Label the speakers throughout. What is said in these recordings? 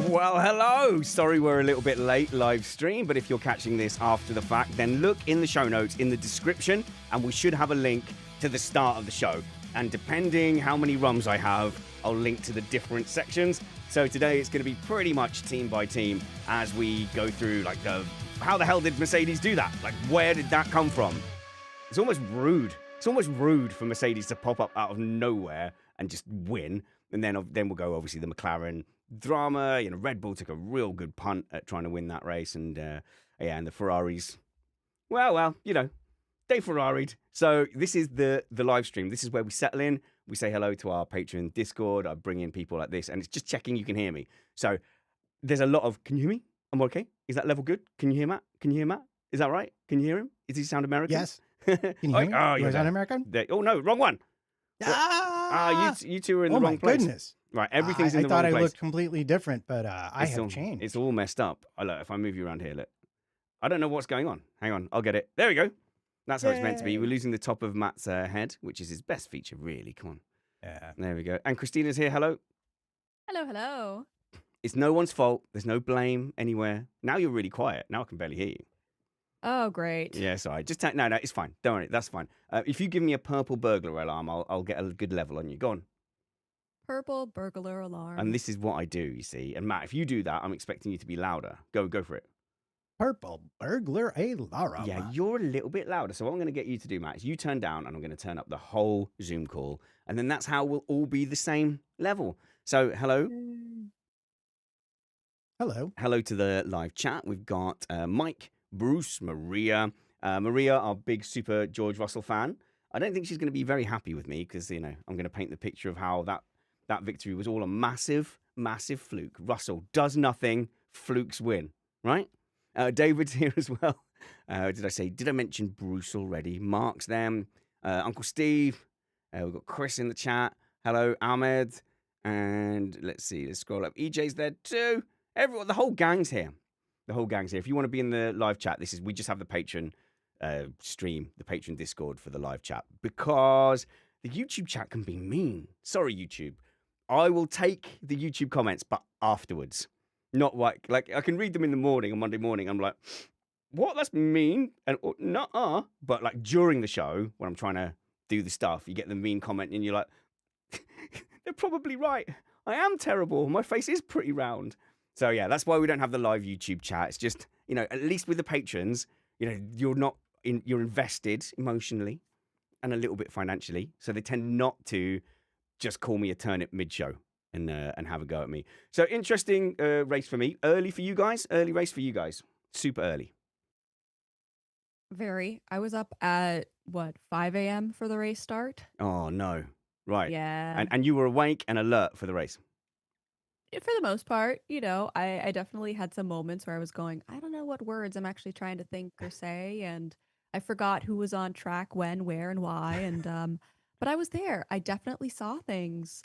Speaker 1: Well, hello. Sorry we're a little bit late live stream, but if you're catching this after the fact, then look in the show notes in the description, and we should have a link to the start of the show. And depending how many rums I have, I'll link to the different sections. So today it's going to be pretty much team by team as we go through like how the hell did Mercedes do that? Like, where did that come from? It's almost rude. It's almost rude for Mercedes to pop up out of nowhere and just win. And then we'll go, obviously, the McLaren drama. You know, Red Bull took a real good punt at trying to win that race. And, and the Ferraris, well, you know, they Ferrari'd. So this is the live stream. This is where we settle in. We say hello to our Patreon Discord. I bring in people like this. And it's just checking you can hear me. So there's a lot of, can you hear me? I'm okay. Is that level good? Can you hear Matt? Can you hear Matt? Is that right? Can you hear him? Does he sound American?
Speaker 2: Yes. Can you hear me?
Speaker 1: Oh,
Speaker 2: you sound American?
Speaker 1: Oh, no, wrong one. You two are in the wrong place.
Speaker 2: Oh, my goodness.
Speaker 1: Right, everything's in the wrong place.
Speaker 2: I thought I looked completely different, but I have changed.
Speaker 1: It's all messed up. Look, if I move you around here, look. I don't know what's going on. Hang on, I'll get it. There we go. That's how it's meant to be. We're losing the top of Matt's head, which is his best feature, really. Come on.
Speaker 2: Yeah.
Speaker 1: There we go. And Christina's here. Hello.
Speaker 3: Hello, hello.
Speaker 1: It's no one's fault. There's no blame anywhere. Now you're really quiet. Now I can barely hear you.
Speaker 3: Oh, great.
Speaker 1: Yeah, sorry. Just no, it's fine. Don't worry. That's fine. If you give me a purple burglar alarm, I'll get a good level on you. Go on.
Speaker 3: Purple burglar alarm.
Speaker 1: And this is what I do, you see. And Matt, if you do that, I'm expecting you to be louder. Go for it.
Speaker 2: Purple burglar alarm.
Speaker 1: Yeah, you're a little bit louder. So what I'm going to get you to do, Matt, is you turn down and I'm going to turn up the whole Zoom call. And then that's how we'll all be the same level. So, hello.
Speaker 2: Hello.
Speaker 1: Hello to the live chat. We've got Mike, Bruce, Maria. Maria, our big super George Russell fan. I don't think she's going to be very happy with me because, you know, I'm going to paint the picture of how that victory was all a massive, massive fluke. Russell does nothing, flukes win, right? David's here as well. Did I mention Bruce already? Mark's them. Uncle Steve. We've got Chris in the chat. Hello, Ahmed. And let's see, let's scroll up. EJ's there too. Everyone, the whole gang's here. The whole gang's here. If you want to be in the live chat, we just have the Patreon stream, the Patreon Discord for the live chat, because the YouTube chat can be mean. Sorry, YouTube. I will take the YouTube comments, but afterwards. Not like I can read them in the morning, on Monday morning. I'm like, what? That's mean. And nuh-uh. But like during the show, when I'm trying to do the stuff, you get the mean comment and you're like, they're probably right. I am terrible. My face is pretty round. So yeah, that's why we don't have the live YouTube chat. It's just, you know, at least with the patrons, you know, you're invested emotionally and a little bit financially. So they tend not to just call me a turnip mid-show and have a go at me. So interesting race for me. Early for you guys. Early race for you guys. Super early.
Speaker 3: Very. I was up at, 5 a.m. for the race start?
Speaker 1: Oh, no. Right.
Speaker 3: Yeah.
Speaker 1: And you were awake and alert for the race?
Speaker 3: For the most part, you know, I definitely had some moments where I was going, I don't know what words I'm actually trying to think or say, and I forgot who was on track, when, where, and why, and but I was there. I definitely saw things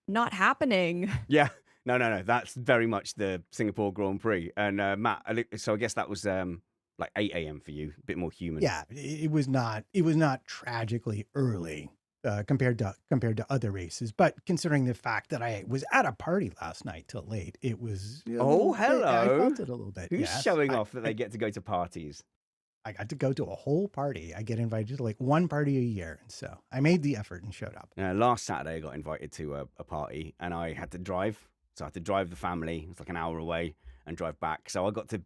Speaker 3: not happening.
Speaker 1: Yeah. No. That's very much the Singapore Grand Prix. And Matt, so I guess that was like 8 a.m. for you, a bit more human.
Speaker 2: Yeah, it was not tragically early compared to other races, but considering the fact that I was at a party last night till late, it was.
Speaker 1: Oh, hello.
Speaker 2: I felt it a little bit.
Speaker 1: Who's showing off that they get to go to parties?
Speaker 2: I got to go to a whole party. I get invited to like one party a year. And so I made the effort and showed up.
Speaker 1: Last Saturday, I got invited to a party and I had to drive. So I had to drive the family. It's like an hour away and drive back. So I got to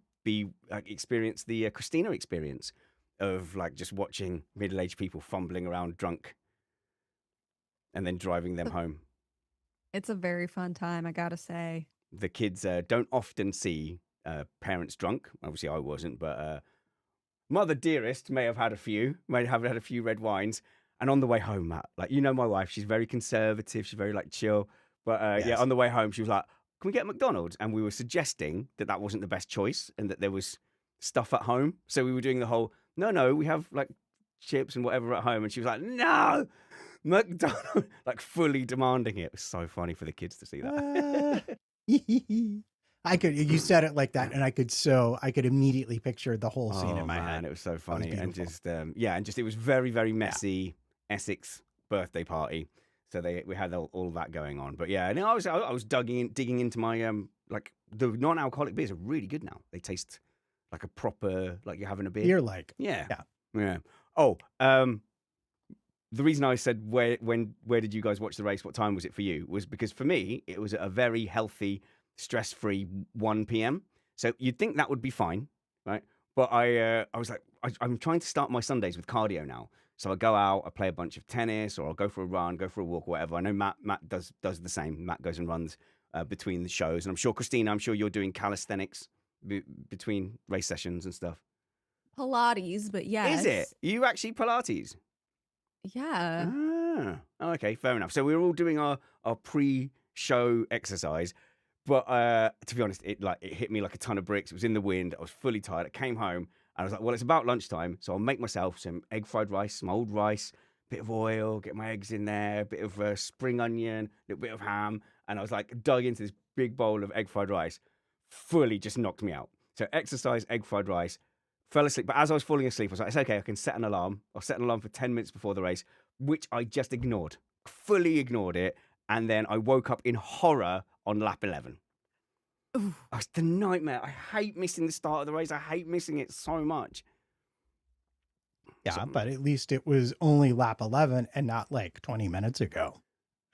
Speaker 1: experience the Cristina experience of like just watching middle-aged people fumbling around drunk and then driving them home.
Speaker 3: It's a very fun time, I gotta say.
Speaker 1: The kids don't often see parents drunk. Obviously, I wasn't, but Mother Dearest may have had a few red wines. And on the way home, Matt, like, you know, my wife, she's very conservative. She's very like chill. But yeah, on the way home, she was like, can we get McDonald's? And we were suggesting that wasn't the best choice and that there was stuff at home. So we were doing the whole, no, we have like chips and whatever at home. And she was like, no, McDonald's, like fully demanding it. It was so funny for the kids to see that.
Speaker 2: You said it like that, and I could immediatay picture the whole scene in my head.
Speaker 1: It was so funny, and just it was very, very messy Essex birthday party. So we had all that going on. But yeah, and I was digging into my like the non-alcoholic beers are really good now. They taste like a proper, like you're having a beer.
Speaker 2: Beer like.
Speaker 1: Yeah.
Speaker 2: Yeah.
Speaker 1: Yeah. Oh, the reason I said where did you guys watch the race? What time was it for you? Was because for me it was at a very healthy, stress-free 1 p.m. So you'd think that would be fine, right? But I was like, I'm trying to start my Sundays with cardio now. So I go out, I play a bunch of tennis, or I'll go for a run, go for a walk, or whatever. I know Matt does the same. Matt goes and runs between the shows, and I'm sure Cristina, you're doing calisthenics between race sessions and stuff.
Speaker 3: Pilates, but yes.
Speaker 1: Is it? You actually Pilates?
Speaker 3: Yeah.
Speaker 1: Ah, oh, okay, fair enough. So we were all doing our pre-show exercise, but to be honest, it hit me like a ton of bricks. It was in the wind. I was fully tired. I came home and I was like, well, it's about lunchtime, so I'll make myself some egg fried rice, some old rice, bit of oil, get my eggs in there, a bit of spring onion, a little bit of ham, and I was like dug into this big bowl of egg fried rice. Fully just knocked me out. So exercise, egg fried rice. Fell asleep, but as I was falling asleep, I was like, it's okay, I can set an alarm. I'll set an alarm for 10 minutes before the race, which I just ignored, fully ignored it. And then I woke up in horror on lap 11.
Speaker 3: Ooh.
Speaker 1: It was the nightmare. I hate missing the start of the race. I hate missing it so much.
Speaker 2: Yeah, but at least it was only lap 11 and not like 20 minutes ago.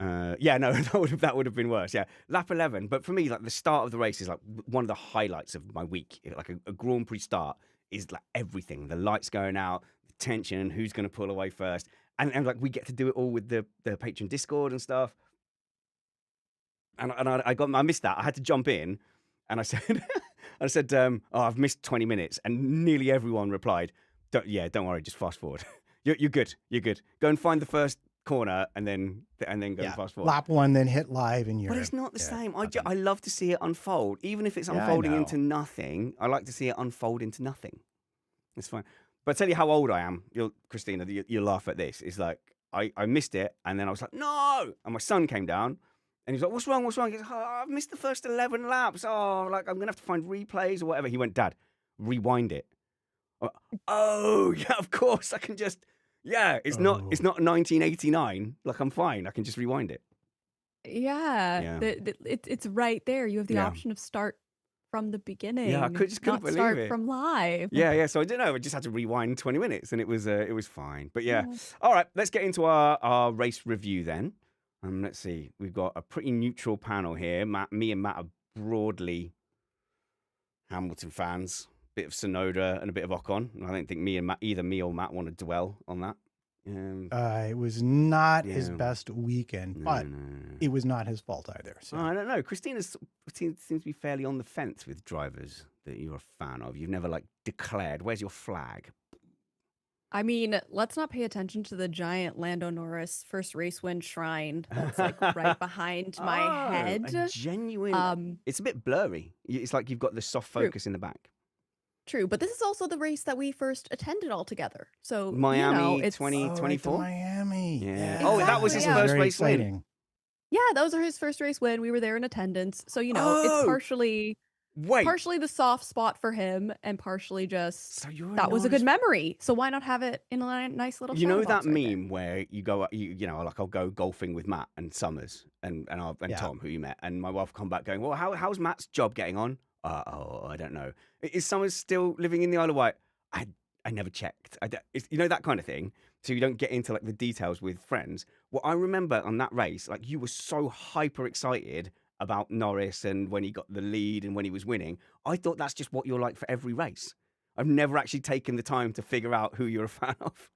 Speaker 1: Yeah, no, that would have been worse. Yeah, lap 11. But for me, like the start of the race is like one of the highlights of my week. Like a Grand Prix start is like everything. The lights going out, the tension, who's going to pull away first, and like we get to do it all with the Patreon Discord and stuff. And I missed that. I had to jump in, and I said, oh, I've missed 20 minutes, and nearly everyone replied, don't worry, just fast forward. You're good. You're good. Go and find the first corner, and then go and fast forward.
Speaker 2: Lap 1, then hit live, and you're.
Speaker 1: But it's not the same. I love to see it unfold, even if it's unfolding into nothing. I like to see it unfold into nothing. It's fine. But I tell you how old I am. Cristina, you'll laugh at this. It's like I missed it, and then I was like, no. And my son came down, and he's like, what's wrong? What's wrong? He's like, oh, I've missed the first 11 laps. Oh, like I'm gonna have to find replays or whatever. He went, Dad, rewind it. Oh yeah, of course I can just. Yeah, it's not 1989. Like I'm fine. I can just rewind it.
Speaker 3: Yeah. It's right there. You have the option of start from the beginning.
Speaker 1: Yeah, I couldn't believe
Speaker 3: start
Speaker 1: it.
Speaker 3: from live.
Speaker 1: Yeah. So I don't know. I just had to rewind 20 minutes, and it was fine. But yeah. All right, let's get into our race review then. Let's see. We've got a pretty neutral panel here. Me and Matt are broadly Hamilton fans. Bit of Sonoda and a bit of Ocon. I don't think either me or Matt want to dwell on that.
Speaker 2: It was not his best weekend, but it was not his fault either. So.
Speaker 1: I don't know. Cristina seems to be fairly on the fence with drivers that you're a fan of. You've never declared. Where's your flag?
Speaker 3: I mean, let's not pay attention to the giant Lando Norris first race win shrine that's right behind my head.
Speaker 1: A genuine. It's a bit blurry. It's like you've got the soft focus in the back.
Speaker 3: True, but this is also the race that we first attended all together. So
Speaker 1: Miami,
Speaker 3: it's
Speaker 1: 2024.
Speaker 2: Miami.
Speaker 1: Yeah.
Speaker 3: Exactly,
Speaker 1: Oh, that was his first race win.
Speaker 3: Yeah, that was his first race win. We were there in attendance, so it's partially the soft spot for him, and partially just that was a good memory. So why not have it in a nice little?
Speaker 1: You know that meme where you go, like I'll go golfing with Matt and Summers and Tom, who you met, and my wife will come back going, well, how's Matt's job getting on? I don't know. Is Summers still living in the Isle of Wight? I never checked. That kind of thing. So you don't get into the details with friends. Well, I remember on that race, you were so hyper excited about Norris and when he got the lead and when he was winning. I thought that's just what you're like for every race. I've never actually taken the time to figure out who you're a fan of.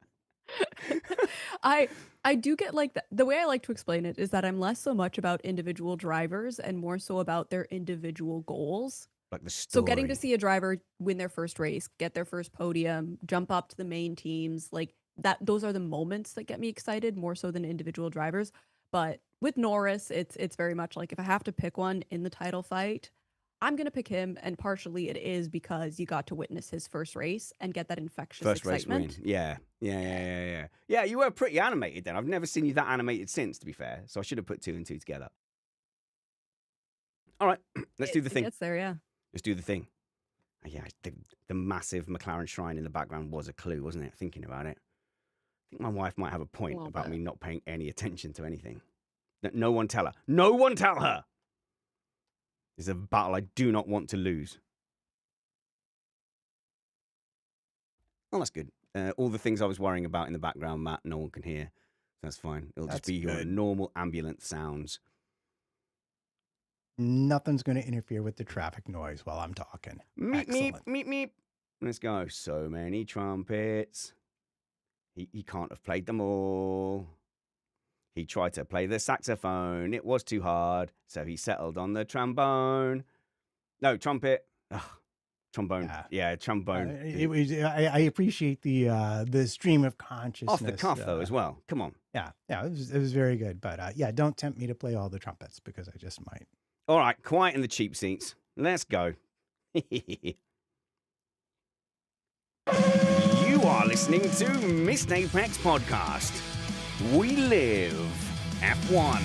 Speaker 3: I do get the way I like to explain it is that I'm less so much about individual drivers and more so about their individual goals.
Speaker 1: Like the story.
Speaker 3: So getting to see a driver win their first race, get their first podium, jump up to the main teams, those are the moments that get me excited more so than individual drivers. But with Norris, it's very much like if I have to pick one in the title fight, I'm going to pick him. And partially it is because you got to witness his first race and get that infectious excitement.
Speaker 1: Race win. Yeah. Yeah, you were pretty animated then. I've never seen you that animated since, to be fair. So I should have put 2 and 2 together. All right, let's do the thing.
Speaker 3: It gets there, yeah.
Speaker 1: Let's do the thing. Yeah, the massive McLaren shrine in the background was a clue, wasn't it? Thinking about it. I think my wife might have a point about me not paying any attention to anything. No one tell her. No one tell her! This is a battle I do not want to lose. Oh, that's good. All the things I was worrying about in the background, Matt, no one can hear. That's fine. It'll just be your normal ambulance sounds.
Speaker 2: Nothing's going to interfere with the traffic noise while I'm talking.
Speaker 1: Meep,
Speaker 2: Excellent.
Speaker 1: meep, meep, meep. Let's go. So many trumpets. He can't have played them all. He tried to play the saxophone. It was too hard, so he settled on the trombone. No, trumpet. Ugh, trombone. Yeah, trombone.
Speaker 2: I appreciate the stream of consciousness.
Speaker 1: Off the cuff, though, as well. Come on.
Speaker 2: Yeah, it was very good. But yeah, don't tempt me to play all the trumpets because I just might.
Speaker 1: All right, quiet in the cheap seats. Let's go. You are listening to Missed Apex Podcast. We live F1.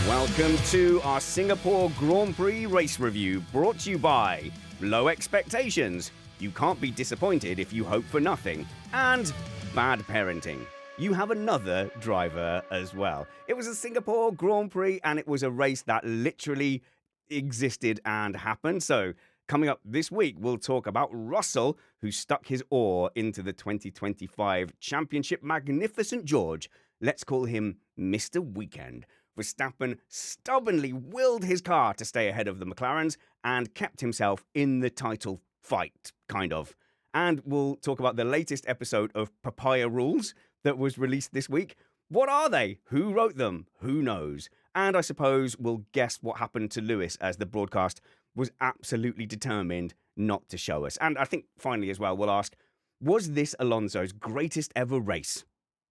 Speaker 1: Welcome to our Singapore Grand Prix race review, brought to you by Low Expectations. You can't be disappointed if you hope for nothing. And Bad Parenting. You have another driver as well. It was a Singapore Grand Prix, and it was a race that literally existed and happened. So coming up this week, we'll talk about Russell, who stuck his oar into the 2025 championship. Magnificent George. Let's call him Mr. Weekend. Verstappen stubbornly willed his car to stay ahead of the McLarens and kept himself in the title fight, kind of. And we'll talk about the latest episode of Papaya Rules that was released this week. What are they? Who wrote them? Who knows? And I suppose we'll guess what happened to Lewis, as the broadcast was absolutely determined not to show us. And I think finally as well, we'll ask, was this Alonso's greatest ever race?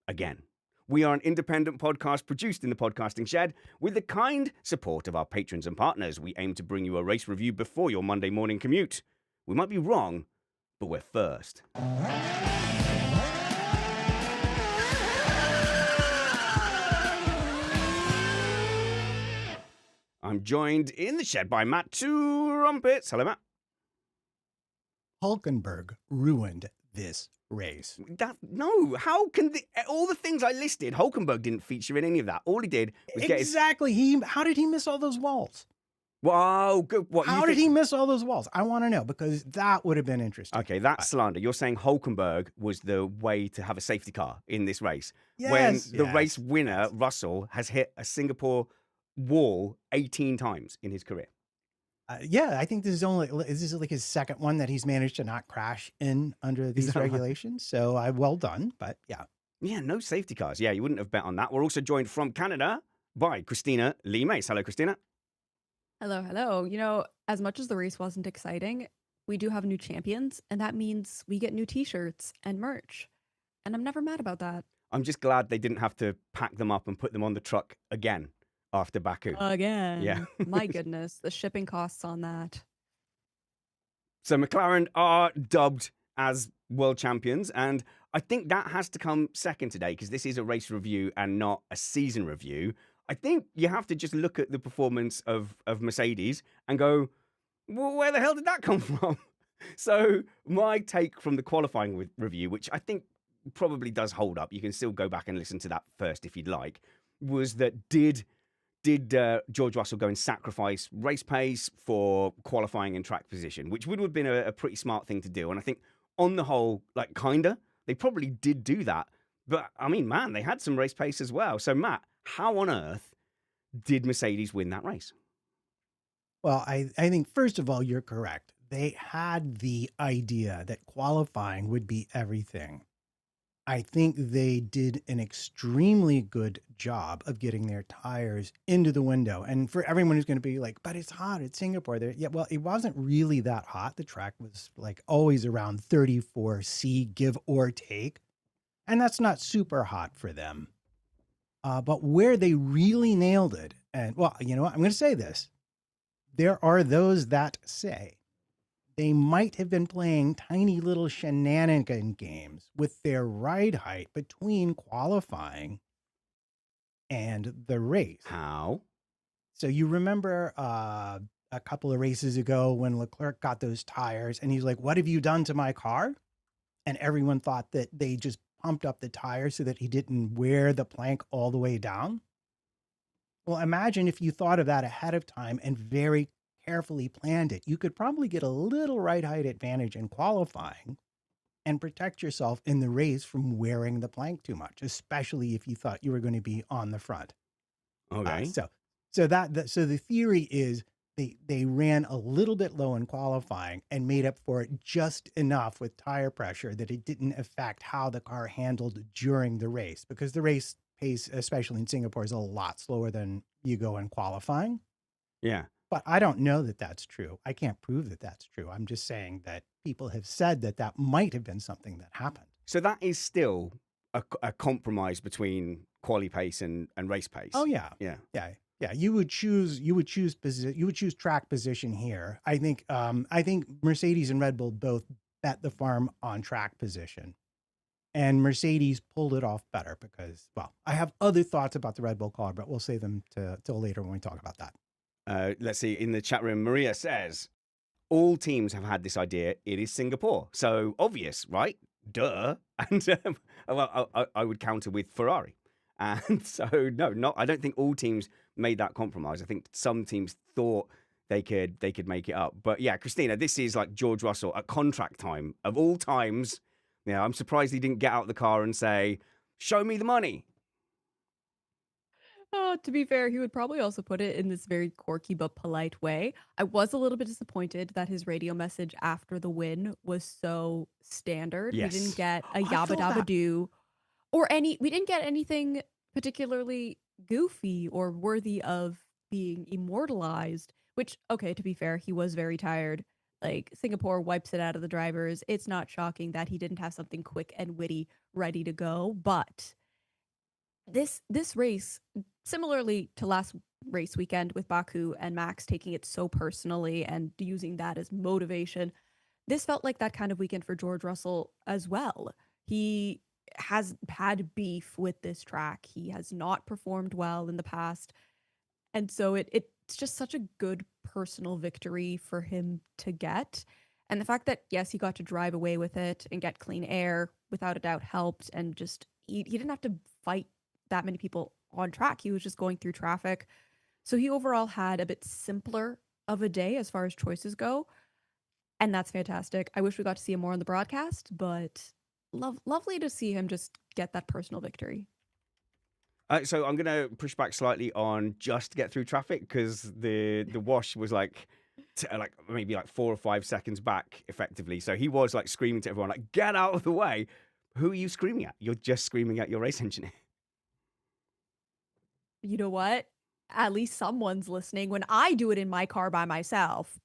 Speaker 1: Again. We are an independent podcast produced in the podcasting shed with the kind support of our patrons and partners. We aim to bring you a race review before your Monday morning commute. We might be wrong, but we're first. I'm joined in the shed by Matt Trumpets. Hello, Matt.
Speaker 2: Hulkenberg ruined this race.
Speaker 1: No, how can all the things I listed, Hulkenberg didn't feature in any of that. All he did was get his...
Speaker 2: How did he miss all those walls?
Speaker 1: Wow, good.
Speaker 2: How did he miss all those walls? I want to know, because that would have been interesting.
Speaker 1: Okay, that's slander. You're saying Hulkenberg was the way to have a safety car in this race.
Speaker 2: Yes,
Speaker 1: when the race winner, Russell, has hit a Singapore wall 18 times in his career.
Speaker 2: Yeah, I think this is like his second one that he's managed to not crash in under these regulations. So well done, but yeah.
Speaker 1: Yeah, no safety cars. Yeah, you wouldn't have bet on that. We're also joined from Canada by Cristina Lee Mace. Hello, Cristina.
Speaker 3: Hello, hello. You know, as much as the race wasn't exciting, we do have new champions, and that means we get new t-shirts and merch. And I'm never mad about that.
Speaker 1: I'm just glad they didn't have to pack them up and put them on the truck again after Baku.
Speaker 3: Again.
Speaker 1: Yeah.
Speaker 3: My goodness, the shipping costs on that.
Speaker 1: So McLaren are dubbed as world champions, and I think that has to come second today because this is a race review and not a season review. I think you have to just look at the performance of Mercedes and go, well, where the hell did that come from? So my take from the qualifying review, which I think probably does hold up, you can still go back and listen to that first if you'd like, was that did George Russell go and sacrifice race pace for qualifying and track position, which would have been a pretty smart thing to do. And I think on the whole, like they probably did do that. But I mean, man, they had some race pace as well. So Matt, how on earth did Mercedes win that race?
Speaker 2: Well, I think first of all, you're correct. They had the idea that qualifying would be everything. I think they did an extremely good job of getting their tires into the window. And for everyone who's going to be like, but it's hot, it's Singapore. Yeah, well, it wasn't really that hot. The track was like always around 34°C, give or take. And that's not super hot for them. But where they really nailed it, and well, you know what, I'm going to say this. There are those that say they might have been playing tiny little shenanigan games with their ride height between qualifying and the race.
Speaker 1: How?
Speaker 2: So you remember a couple of races ago when Leclerc got those tires and he's like, what have you done to my car? And everyone thought that they just pumped up the tire so that he didn't wear the plank all the way down. Well, imagine if you thought of that ahead of time and very carefully planned it. You could probably get a little right height advantage in qualifying and protect yourself in the race from wearing the plank too much, especially if you thought you were going to be on the front.
Speaker 1: Okay.
Speaker 2: So the theory is they ran a little bit low in qualifying and made up for it just enough with tire pressure that it didn't affect how the car handled during the race, because the race pace, especially in Singapore, is a lot slower than you go in qualifying.
Speaker 1: Yeah.
Speaker 2: But I don't know that that's true. I can't prove that that's true. I'm just saying that people have said that that might have been something that happened.
Speaker 1: So that is still a compromise between quali pace and race pace.
Speaker 2: Oh yeah.
Speaker 1: Yeah.
Speaker 2: Yeah. You would choose track position here. I think Mercedes and Red Bull both bet the farm on track position. And Mercedes pulled it off better because, well, I have other thoughts about the Red Bull car, but we'll save them till later when we talk about that.
Speaker 1: Let's see. In the chat room, Maria says, all teams have had this idea. It is Singapore. So obvious, right? Duh. And well, I would counter with Ferrari. And so, no, I don't think all teams made that compromise. I think some teams thought they could make it up. But yeah, Cristina, this is like George Russell at contract time. Of all times, yeah, I'm surprised he didn't get out of the car and say, show me the money.
Speaker 3: To be fair, he would probably also put it in this very quirky but polite way. I was a little bit disappointed that his radio message after the win was so standard.
Speaker 1: Yes.
Speaker 3: We didn't get a
Speaker 2: I
Speaker 3: yabba
Speaker 2: felt
Speaker 3: dabba
Speaker 2: that.
Speaker 3: doo we didn't get anything particularly goofy or worthy of being immortalized, which, okay, to be fair, he was very tired. Like, Singapore wipes it out of the drivers. It's not shocking that he didn't have something quick and witty ready to go, but this race, similarly to last race weekend with Baku and Max taking it so personally and using that as motivation, this felt like that kind of weekend for George Russell as well. He has had beef with this track. He has not performed well in the past. And so it's just such a good personal victory for him to get. And the fact that, yes, he got to drive away with it and get clean air without a doubt helped. And just he didn't have to fight that many people on track. He was just going through traffic. So he overall had a bit simpler of a day as far as choices go. And that's fantastic. I wish we got to see him more on the broadcast, but lovely to see him just get that personal victory.
Speaker 1: So I'm going to push back slightly on just get through traffic, because the wash was like maybe 4 or 5 seconds back effectively. So he was like screaming to everyone, like, get out of the way. Who are you screaming at? You're just screaming at your race engineer.
Speaker 3: You know what? At least someone's listening. When I do it in my car by myself,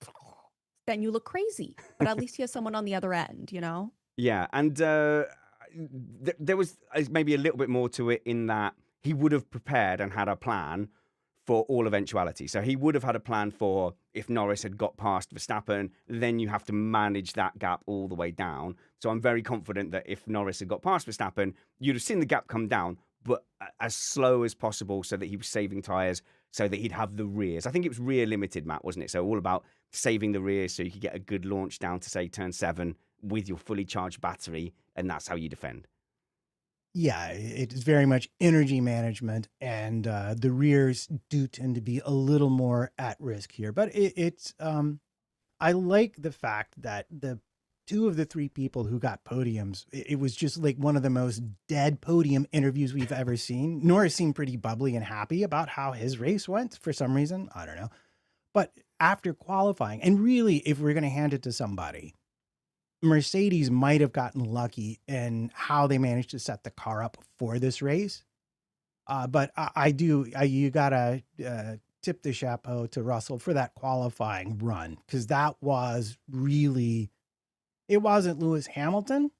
Speaker 3: then you look crazy. But at least he has someone on the other end, you know?
Speaker 1: Yeah, and there was maybe a little bit more to it in that he would have prepared and had a plan for all eventuality. So he would have had a plan for if Norris had got past Verstappen, then you have to manage that gap all the way down. So I'm very confident that if Norris had got past Verstappen, you'd have seen the gap come down, but as slow as possible so that he was saving tyres, so that he'd have the rears. I think it was rear limited, Matt, wasn't it? So all about saving the rears so you could get a good launch down to, say, turn 7 with your fully charged battery, and that's how you defend.
Speaker 2: Yeah, it is very much energy management, and the rears do tend to be a little more at risk here. But it's I like the fact that the 2 of the 3 people who got podiums, it was just like one of the most dead podium interviews we've ever seen. Norris seemed pretty bubbly and happy about how his race went for some reason. I don't know. But after qualifying, and really, if we're going to hand it to somebody, Mercedes might have gotten lucky in how they managed to set the car up for this race. But you gotta tip the chapeau to Russell for that qualifying run, because that was really, it wasn't Lewis Hamilton,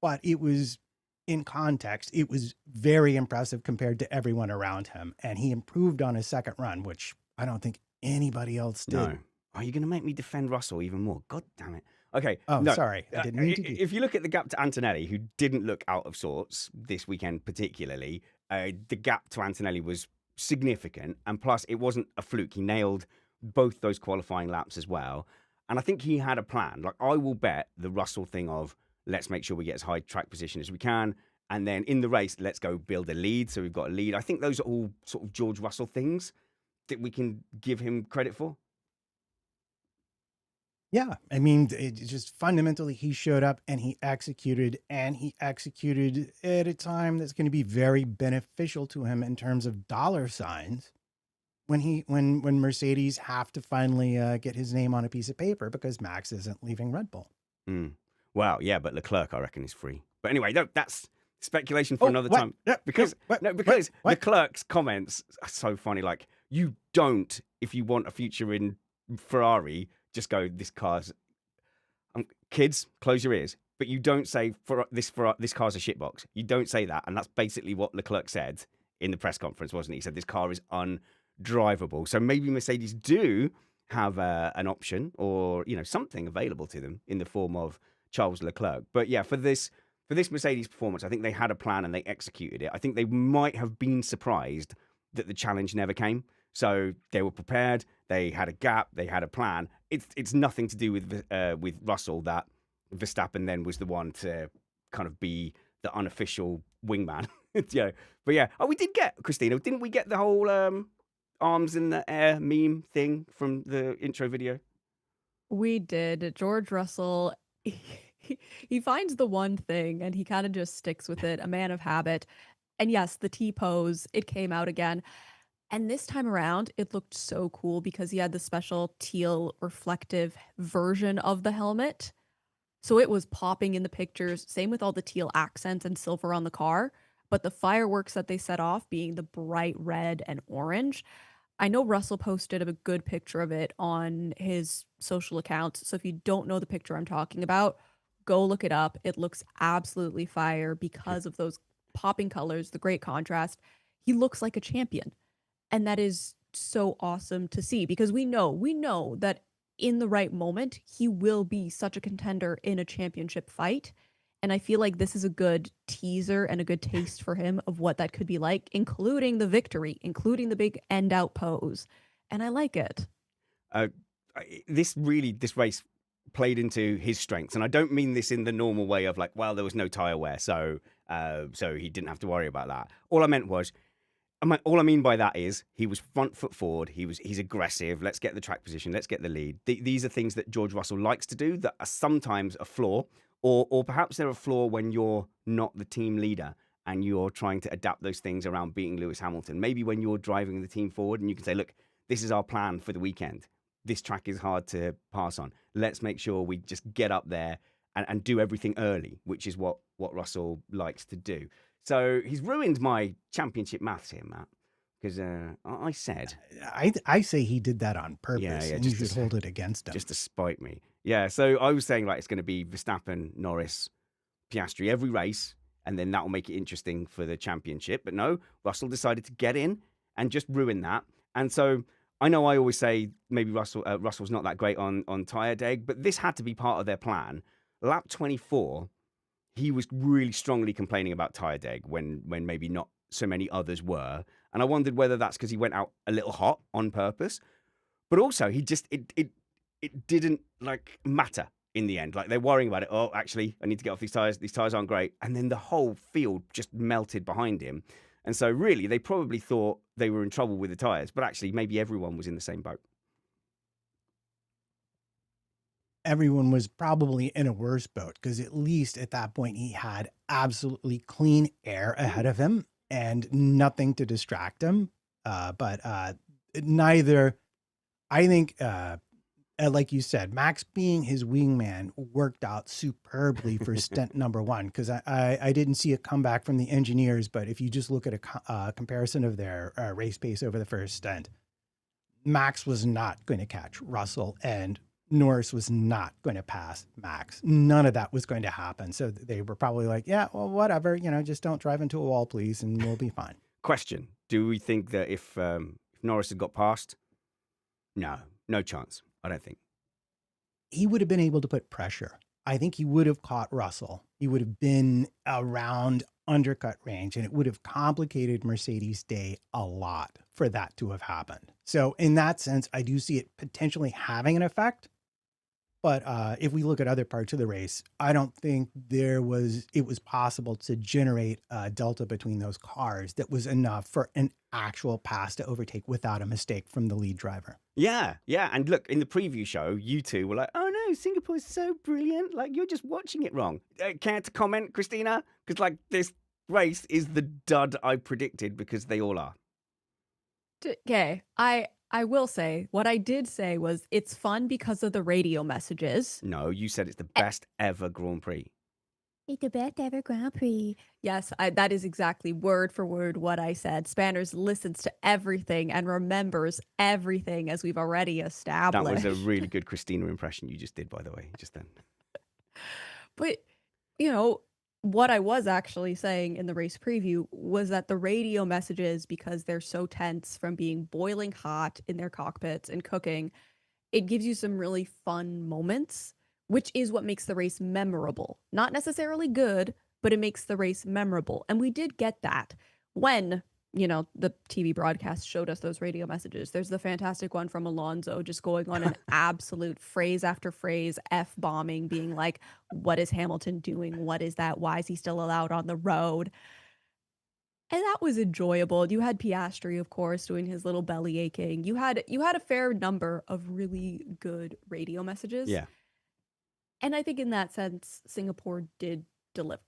Speaker 2: but it was, in context, it was very impressive compared to everyone around him. And he improved on his second run, which I don't think anybody else did.
Speaker 1: No. Are you going to make me defend Russell even more? God damn it. Okay.
Speaker 2: Oh,
Speaker 1: no,
Speaker 2: sorry. I didn't mean to do.
Speaker 1: If you look at the gap to Antonelli, who didn't look out of sorts this weekend particularly, the gap to Antonelli was significant. And plus, it wasn't a fluke. He nailed both those qualifying laps as well. And I think he had a plan. Like, I will bet the Russell thing of, let's make sure we get as high track position as we can. And then in the race, let's go build a lead. So we've got a lead. I think those are all sort of George Russell things that we can give him credit for.
Speaker 2: Yeah, I mean, it just fundamentally he showed up and he executed at a time that's going to be very beneficial to him in terms of dollar signs when Mercedes have to finally get his name on a piece of paper because Max isn't leaving Red Bull.
Speaker 1: Well, yeah, but Leclerc, I reckon, is free. But anyway, no, that's speculation for another time. Because Leclerc's comments are so funny. Like, you don't, if you want a future in Ferrari, just go, this car's kids, close your ears. But you don't say this car's a shitbox. You don't say that, and that's basically what Leclerc said in the press conference, wasn't he? He said this car is undrivable. So maybe Mercedes do have an option, or something available to them in the form of Charles Leclerc. But yeah, for this Mercedes performance, I think they had a plan and they executed it. I think they might have been surprised that the challenge never came. So they were prepared. They had a gap. They had a plan. It's nothing to do with Russell that Verstappen then was the one to kind of be the unofficial wingman. But yeah. Oh, we did get, Cristina, didn't we get the whole arms in the air meme thing from the intro video?
Speaker 3: We did. George Russell, he finds the one thing and he kind of just sticks with it, a man of habit. And yes, the T-pose, it came out again. And this time around, it looked so cool because he had the special teal reflective version of the helmet. So it was popping in the pictures, same with all the teal accents and silver on the car. But the fireworks that they set off being the bright red and orange. I know Russell posted a good picture of it on his social accounts. So if you don't know the picture I'm talking about, go look it up. It looks absolutely fire because of those popping colors, the great contrast. He looks like a champion. And that is so awesome to see because we know that in the right moment, he will be such a contender in a championship fight. And I feel like this is a good teaser and a good taste for him of what that could be like, including the victory, including the big end out pose. And I like it.
Speaker 1: This race played into his strengths. And I don't mean this in the normal way of like, well, there was no tire wear, so he didn't have to worry about that. All I mean by that is he was front foot forward. He's aggressive. Let's get the track position. Let's get the lead. These are things that George Russell likes to do that are sometimes a flaw, or perhaps they're a flaw when you're not the team leader and you're trying to adapt those things around beating Lewis Hamilton. Maybe when you're driving the team forward and you can say, look, this is our plan for the weekend. This track is hard to pass on. Let's make sure we just get up there and do everything early, which is what Russell likes to do. So he's ruined my championship maths here, Matt, because I said...
Speaker 2: I say he did that on purpose,
Speaker 1: yeah,
Speaker 2: and you should hold it against him.
Speaker 1: Just to spite me. Yeah, so I was saying, like, it's going to be Verstappen, Norris, Piastri every race, and then that will make it interesting for the championship. But no, Russell decided to get in and just ruin that. And so I know I always say maybe Russell's not that great on tyre deg, but this had to be part of their plan. Lap 24... he was really strongly complaining about tyre deg when maybe not so many others were. And I wondered whether that's because he went out a little hot on purpose. But also, it didn't, like, matter in the end. Like, they're worrying about it. Oh, actually, I need to get off these tyres. These tyres aren't great. And then the whole field just melted behind him. And so, really, they probably thought they were in trouble with the tyres. But actually, maybe everyone was in the same boat.
Speaker 2: Everyone was probably in a worse boat because at least at that point he had absolutely clean air ahead of him and nothing to distract him. But neither, I think, like you said, Max being his wingman worked out superbly for stint number one because I didn't see a comeback from the engineers. But if you just look at a comparison of their race pace over the first stint, Max was not going to catch Russell and Norris was not going to pass Max. None of that was going to happen. So they were probably like, yeah, well, whatever, just don't drive into a wall, please, and we'll be fine.
Speaker 1: Question. Do we think that if Norris had got past? No chance. I don't think.
Speaker 2: He would have been able to put pressure. I think he would have caught Russell. He would have been around undercut range, and it would have complicated Mercedes' day a lot for that to have happened. So in that sense, I do see it potentially having an effect. But if we look at other parts of the race, I don't think it was possible to generate a delta between those cars that was enough for an actual pass to overtake without a mistake from the lead driver.
Speaker 1: Yeah, yeah. And look, in the preview show, you two were like, oh no, Singapore is so brilliant. Like, you're just watching it wrong. Care to comment, Cristina? Because, like, this race is the dud I predicted because they all are.
Speaker 3: Okay, I will say what I did say was it's fun because of the radio messages.
Speaker 1: No, you said it's the best ever Grand Prix.
Speaker 3: It's the best ever Grand Prix. Yes, that is exactly word for word what I said. Spanners listens to everything and remembers everything, as we've already established.
Speaker 1: That was a really good Cristina impression you just did, by the way, just then.
Speaker 3: But, you know, what I was actually saying in the race preview was that the radio messages, because they're so tense from being boiling hot in their cockpits and cooking, it gives you some really fun moments, which is what makes the race memorable. Not necessarily good, but it makes the race memorable. And we did get that when, you know, the TV broadcast showed us those radio messages. There's the fantastic one from Alonso just going on an absolute phrase after phrase, F-bombing, being like, what is Hamilton doing? What is that? Why is he still allowed on the road? And that was enjoyable. You had Piastri, of course, doing his little belly aching. You had a fair number of really good radio messages.
Speaker 1: Yeah.
Speaker 3: And I think in that sense, Singapore did deliver.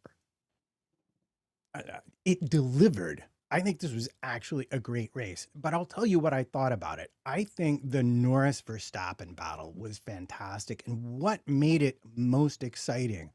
Speaker 2: It delivered. I think this was actually a great race, but I'll tell you what I thought about it. I think the Norris Verstappen battle was fantastic. And what made it most exciting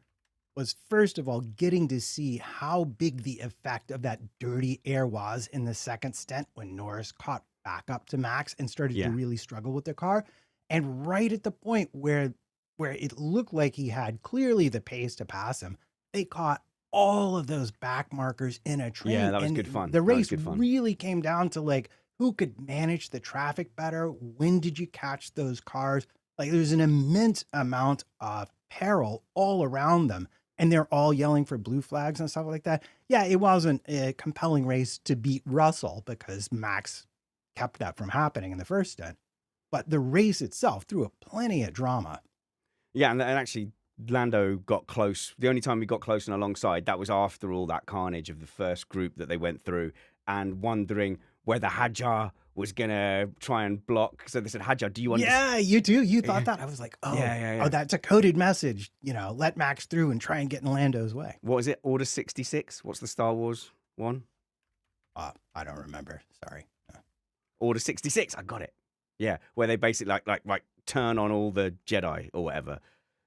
Speaker 2: was, first of all, getting to see how big the effect of that dirty air was in the second stint when Norris caught back up to Max and started to really struggle with the car. And right at the point where it looked like he had clearly the pace to pass him, they caught all of those back markers in a train.
Speaker 1: Yeah, that was good fun.
Speaker 2: The race really came down to like who could manage the traffic better. When did you catch those cars? Like there's an immense amount of peril all around them, and they're all yelling for blue flags and stuff like that. Yeah, it wasn't a compelling race to beat Russell because Max kept that from happening in the first stint. But the race itself threw up plenty of drama.
Speaker 1: Yeah, and actually, Lando got close. The only time we got close and alongside, that was after all that carnage of the first group that they went through and wondering whether Hadjar was going to try and block. So they said, Hadjar, do you understand?
Speaker 2: Yeah, you do. You thought that. I was like, oh,
Speaker 1: yeah.
Speaker 2: Oh, that's a coded message. You know, let Max through and try and get in Lando's way.
Speaker 1: What is it? Order 66? What's the Star Wars one?
Speaker 2: I don't remember. Sorry.
Speaker 1: Order 66. I got it. Yeah, where they basically like turn on all the Jedi or whatever.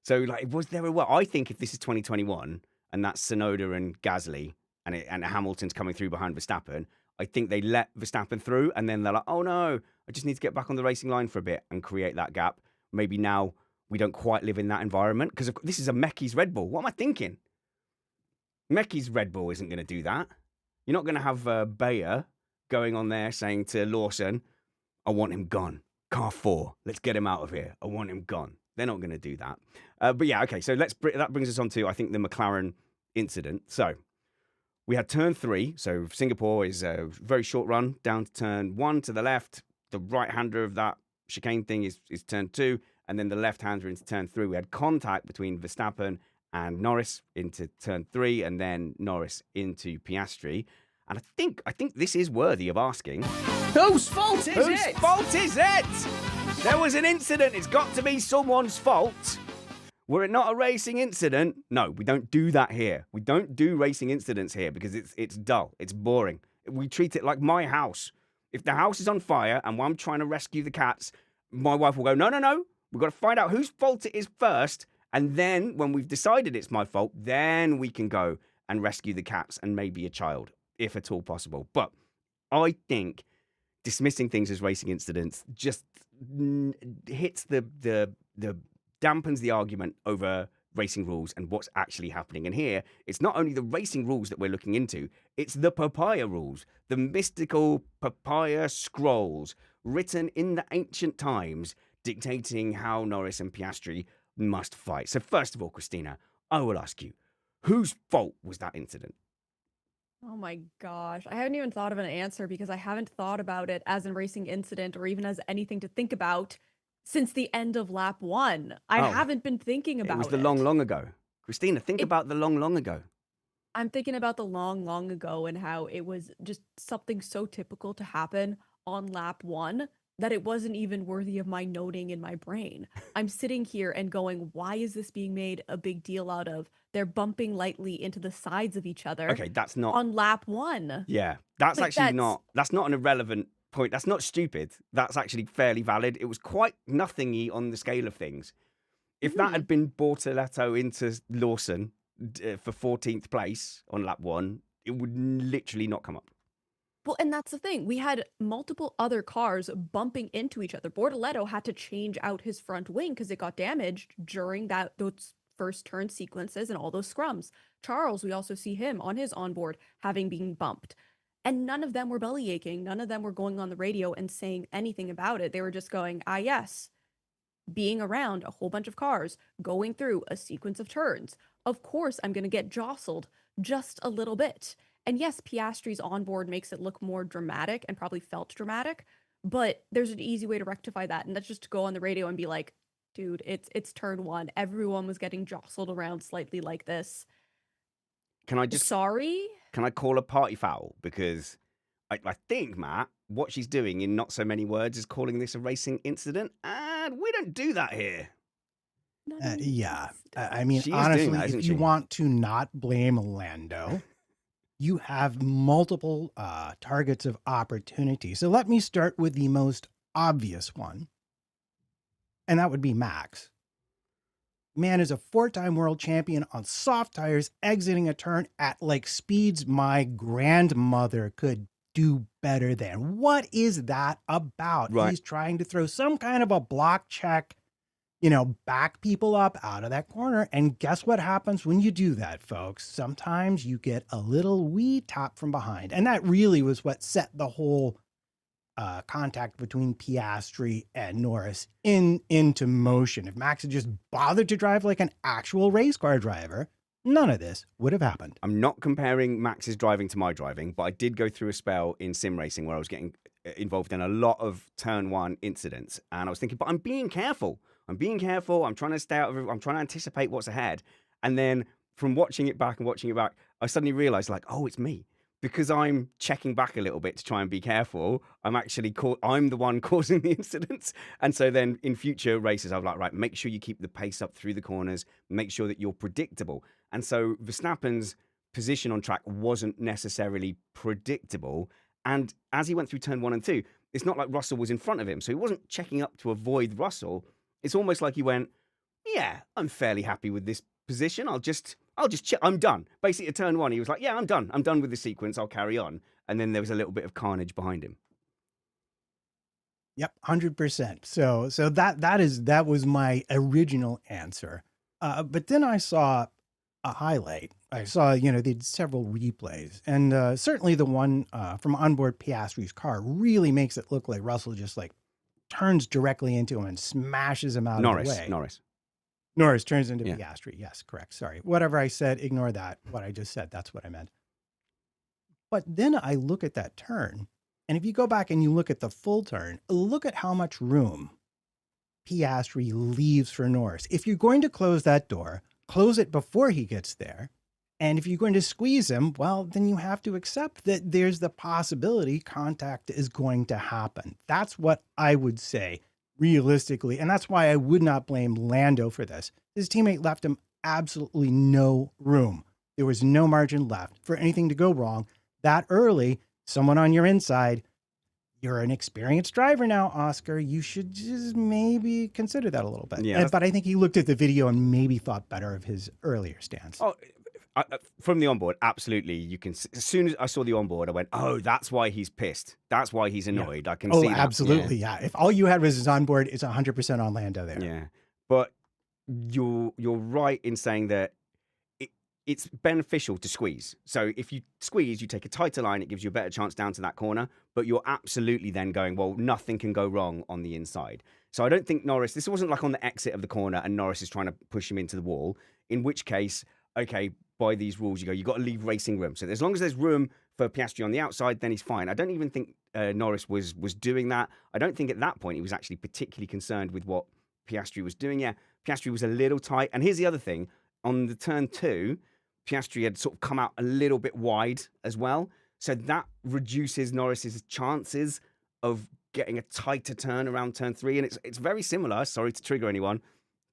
Speaker 1: So like, was there a well? I think if this is 2021 and that's Tsunoda and Gasly and Hamilton's coming through behind Verstappen, I think they let Verstappen through and then they're like, oh no, I just need to get back on the racing line for a bit and create that gap. Maybe now we don't quite live in that environment because this is a Mekki's Red Bull. What am I thinking? Mekki's Red Bull isn't going to do that. You're not going to have Bayer going on there saying to Lawson, I want him gone. Car 4, let's get him out of here. I want him gone. They're not going to do that. But yeah, okay, so that brings us on to, I think, the McLaren incident. So we had turn 3. So Singapore is a very short run down to turn 1 to the left. The right-hander of that chicane thing is turn 2. And then the left-hander into turn 3. We had contact between Verstappen and Norris into turn 3. And then Norris into Piastri. And I think this is worthy of asking, whose fault is it? Whose fault is it? There was an incident. It's got to be someone's fault. Were it not a racing incident? No, we don't do that here. We don't do racing incidents here because it's dull. It's boring. We treat it like my house. If the house is on fire and I'm trying to rescue the cats, my wife will go, no. We've got to find out whose fault it is first. And then when we've decided it's my fault, then we can go and rescue the cats and maybe a child, if at all possible. But I think dismissing things as racing incidents just hits dampens the argument over racing rules and what's actually happening. And here, it's not only the racing rules that we're looking into, it's the papaya rules, the mystical papaya scrolls written in the ancient times dictating how Norris and Piastri must fight. So first of all, Cristina, I will ask you, whose fault was that incident?
Speaker 3: Oh my gosh. I haven't even thought of an answer because I haven't thought about it as a racing incident or even as anything to think about since the end of lap 1. I
Speaker 1: Oh,
Speaker 3: haven't been thinking about
Speaker 1: it was the
Speaker 3: it.
Speaker 1: long ago. Christina, think
Speaker 3: It
Speaker 1: about the long ago.
Speaker 3: I'm thinking about the long ago and how it was just something so typical to happen on lap 1 that it wasn't even worthy of my noting in my brain. I'm sitting here and going, why is this being made a big deal out of? They're bumping lightly into the sides of each other
Speaker 1: Okay, that's not.
Speaker 3: on lap 1.
Speaker 1: Yeah, that's
Speaker 3: Like
Speaker 1: actually not. That's not an irrelevant point. That's not stupid. That's actually fairly valid. It was quite nothingy on the scale of things. If that had been Bortoletto into Lawson for 14th place on lap 1, it would literally not come up.
Speaker 3: Well, and that's the thing. We had multiple other cars bumping into each other. Bortoletto had to change out his front wing because it got damaged during those first turn sequences and all those scrums. Charles, we also see him on his onboard having been bumped. And none of them were belly aching. None of them were going on the radio and saying anything about it. They were just going, yes, being around a whole bunch of cars, going through a sequence of turns. Of course, I'm going to get jostled just a little bit. And yes, Piastri's onboard makes it look more dramatic and probably felt dramatic, but there's an easy way to rectify that. And that's just to go on the radio and be like, dude, it's turn 1. Everyone was getting jostled around slightly like this.
Speaker 1: Can I just
Speaker 3: Sorry?
Speaker 1: Can I call a party foul? Because I think, Matt, what she's doing in not so many words is calling this a racing incident, and we don't do that here.
Speaker 2: Yeah. I mean,
Speaker 1: She is doing
Speaker 2: honestly,
Speaker 1: that,
Speaker 2: if
Speaker 1: isn't
Speaker 2: you
Speaker 1: she?
Speaker 2: want to not blame Lando, you have multiple targets of opportunity. So let me start with the most obvious one, and that would be Max. Man is a 4-time world champion on soft tires, exiting a turn at like speeds my grandmother could do better than. What is that about?
Speaker 1: Right.
Speaker 2: He's trying to throw some kind of a block check, back people up out of that corner. And guess what happens when you do that, folks? Sometimes you get a little wee tap from behind. And that really was what set the whole contact between Piastri and Norris into motion. If Max had just bothered to drive like an actual race car driver, none of this would have happened.
Speaker 1: I'm not comparing Max's driving to my driving, but I did go through a spell in sim racing where I was getting involved in a lot of turn 1 incidents, and I was thinking, but I'm being careful. I'm trying to stay out of it. I'm trying to anticipate what's ahead. And then from watching it back, I suddenly realized, like, oh, it's me. Because I'm checking back a little bit to try and be careful, I'm the one causing the incidents. And so then in future races, I'm like, right, make sure you keep the pace up through the corners, make sure that you're predictable. And so Verstappen's position on track wasn't necessarily predictable. And as he went through turn 1 and 2, it's not like Russell was in front of him. So he wasn't checking up to avoid Russell. It's almost like he went, yeah, I'm fairly happy with this position. I'll just check. I'm done. Basically, at turn 1, he was like, yeah, I'm done. I'm done with the sequence. I'll carry on. And then there was a little bit of carnage behind him.
Speaker 2: Yep, 100%. So that was my original answer. But then I saw a highlight. I saw, they did several replays, and certainly the one from onboard Piastri's car really makes it look like Russell just like turns directly into him and smashes him out of the way. Norris turns into Piastri. Yes, correct. Sorry. Whatever I said, ignore that. What I just said, that's what I meant. But then I look at that turn, and if you go back and you look at the full turn, look at how much room Piastri leaves for Norris. If you're going to close that door, close it before he gets there. And if you're going to squeeze him, well, then you have to accept that there's the possibility contact is going to happen. That's what I would say realistically. And that's why I would not blame Lando for this. His teammate left him absolutely no room. There was no margin left for anything to go wrong that early. Someone on your inside, you're an experienced driver now, Oscar. You should just maybe consider that a little bit.
Speaker 1: Yeah,
Speaker 2: but I think he looked at the video and maybe thought better of his earlier stance.
Speaker 1: Oh, from the onboard, absolutely. You can. As soon as I saw the onboard, I went, "Oh, that's why he's pissed. That's why he's annoyed." I can see that.
Speaker 2: Absolutely, yeah. If all you had was his onboard, it's 100% on Lando there.
Speaker 1: Yeah, but you're right in saying that it's beneficial to squeeze. So if you squeeze, you take a tighter line, it gives you a better chance down to that corner. But you're absolutely then going, well, nothing can go wrong on the inside. So I don't think Norris. This wasn't like on the exit of the corner, and Norris is trying to push him into the wall. In which case, okay, by these rules, you've got to leave racing room. So as long as there's room for Piastri on the outside, then he's fine. I don't even think Norris was doing that. I don't think at that point he was actually particularly concerned with what Piastri was doing. Yeah, Piastri was a little tight. And here's the other thing. On the turn 2, Piastri had sort of come out a little bit wide as well. So that reduces Norris's chances of getting a tighter turn around turn 3. And it's very similar, sorry to trigger anyone,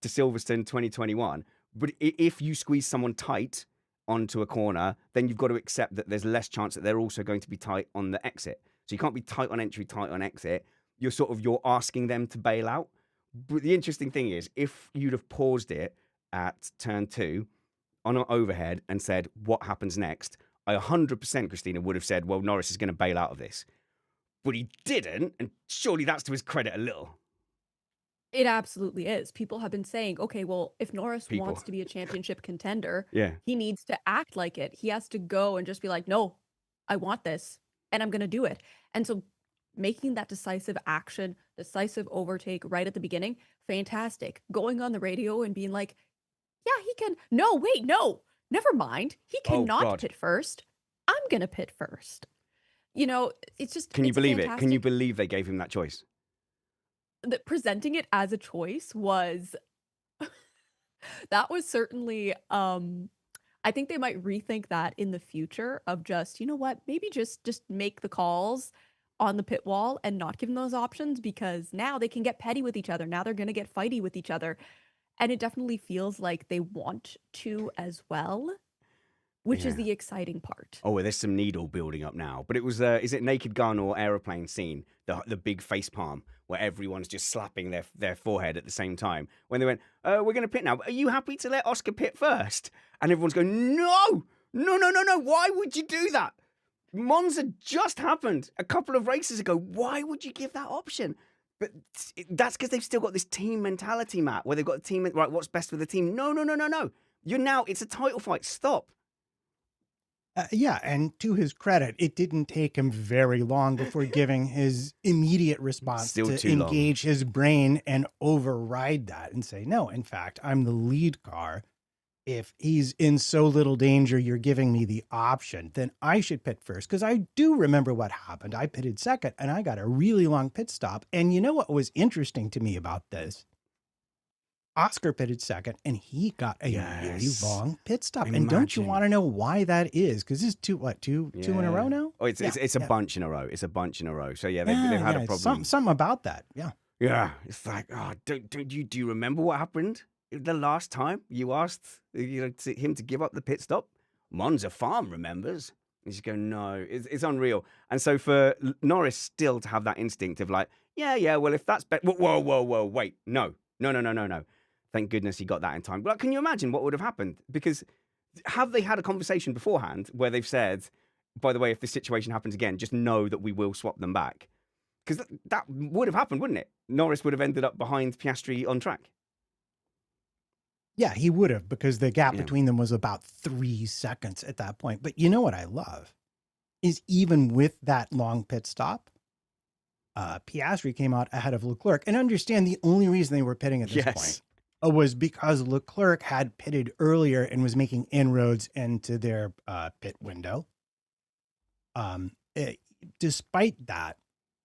Speaker 1: to Silverstone 2021. But if you squeeze someone tight onto a corner, then you've got to accept that there's less chance that they're also going to be tight on the exit. So you can't be tight on entry, tight on exit. You're asking them to bail out. But the interesting thing is, if you'd have paused it at turn 2 on an overhead and said, what happens next? I 100%, Cristina, would have said, well, Norris is going to bail out of this. But he didn't, and surely that's to his credit a little.
Speaker 3: It absolutely is. People have been saying, okay, well, if Norris wants to be a championship contender, he needs to act like it. He has to go and just be like, no, I want this, and I'm going to do it. And so making that decisive action, decisive overtake right at the beginning, fantastic. Going on the radio and being like, yeah, he can. No, wait, no, never mind. He cannot pit first. I'm going to pit first. You know, it's just.
Speaker 1: Can you believe it? Can you believe they gave him that choice?
Speaker 3: That presenting it as a choice was. That was certainly. I think they might rethink that in the future of just, you know what, maybe just make the calls on the pit wall and not give them those options, because now they can get petty with each other. Now they're going to get fighty with each other. And it definitely feels like they want to as well, which is the exciting part.
Speaker 1: Oh, well, there's some needle building up now. But it was, is it Naked Gun or Aeroplane scene, the big face palm, where everyone's just slapping their forehead at the same time. When they went, we're going to pit now. Are you happy to let Oscar pit first? And everyone's going, no. Why would you do that? Monza just happened a couple of races ago. Why would you give that option? But that's because they've still got this team mentality, Matt, where they've got a team, right, what's best for the team? No. It's a title fight. Stop.
Speaker 2: Yeah, and to his credit, it didn't take him very long before giving his immediate response to engage his brain and override that and say, no, in fact, I'm the lead car. If he's in so little danger, you're giving me the option, then I should pit first. Because I do remember what happened. I pitted second, and I got a really long pit stop. And you know what was interesting to me about this? Oscar pitted second, and he got a really long pit stop. And don't you want to know why that is? Because this is two in a row now?
Speaker 1: Oh, it's a bunch in a row. It's a bunch in a row. So yeah, they've had a problem.
Speaker 2: Something about that. Yeah.
Speaker 1: Yeah. It's like, do you remember what happened the last time you asked him to give up the pit stop? Monza Farm remembers. You just go, no, it's unreal. And so for Norris still to have that instinct of like, yeah, well, if that's better, whoa, wait, no. Thank goodness he got that in time. But can you imagine what would have happened? Because have they had a conversation beforehand where they've said, by the way, if this situation happens again, just know that we will swap them back? Because that would have happened, wouldn't it? Norris would have ended up behind Piastri on track.
Speaker 2: Yeah, he would have, because the gap between them was about 3 seconds at that point. But you know what I love is even with that long pit stop, Piastri came out ahead of Leclerc. And understand the only reason they were pitting at this point was because Leclerc had pitted earlier and was making inroads into their pit window. Despite that,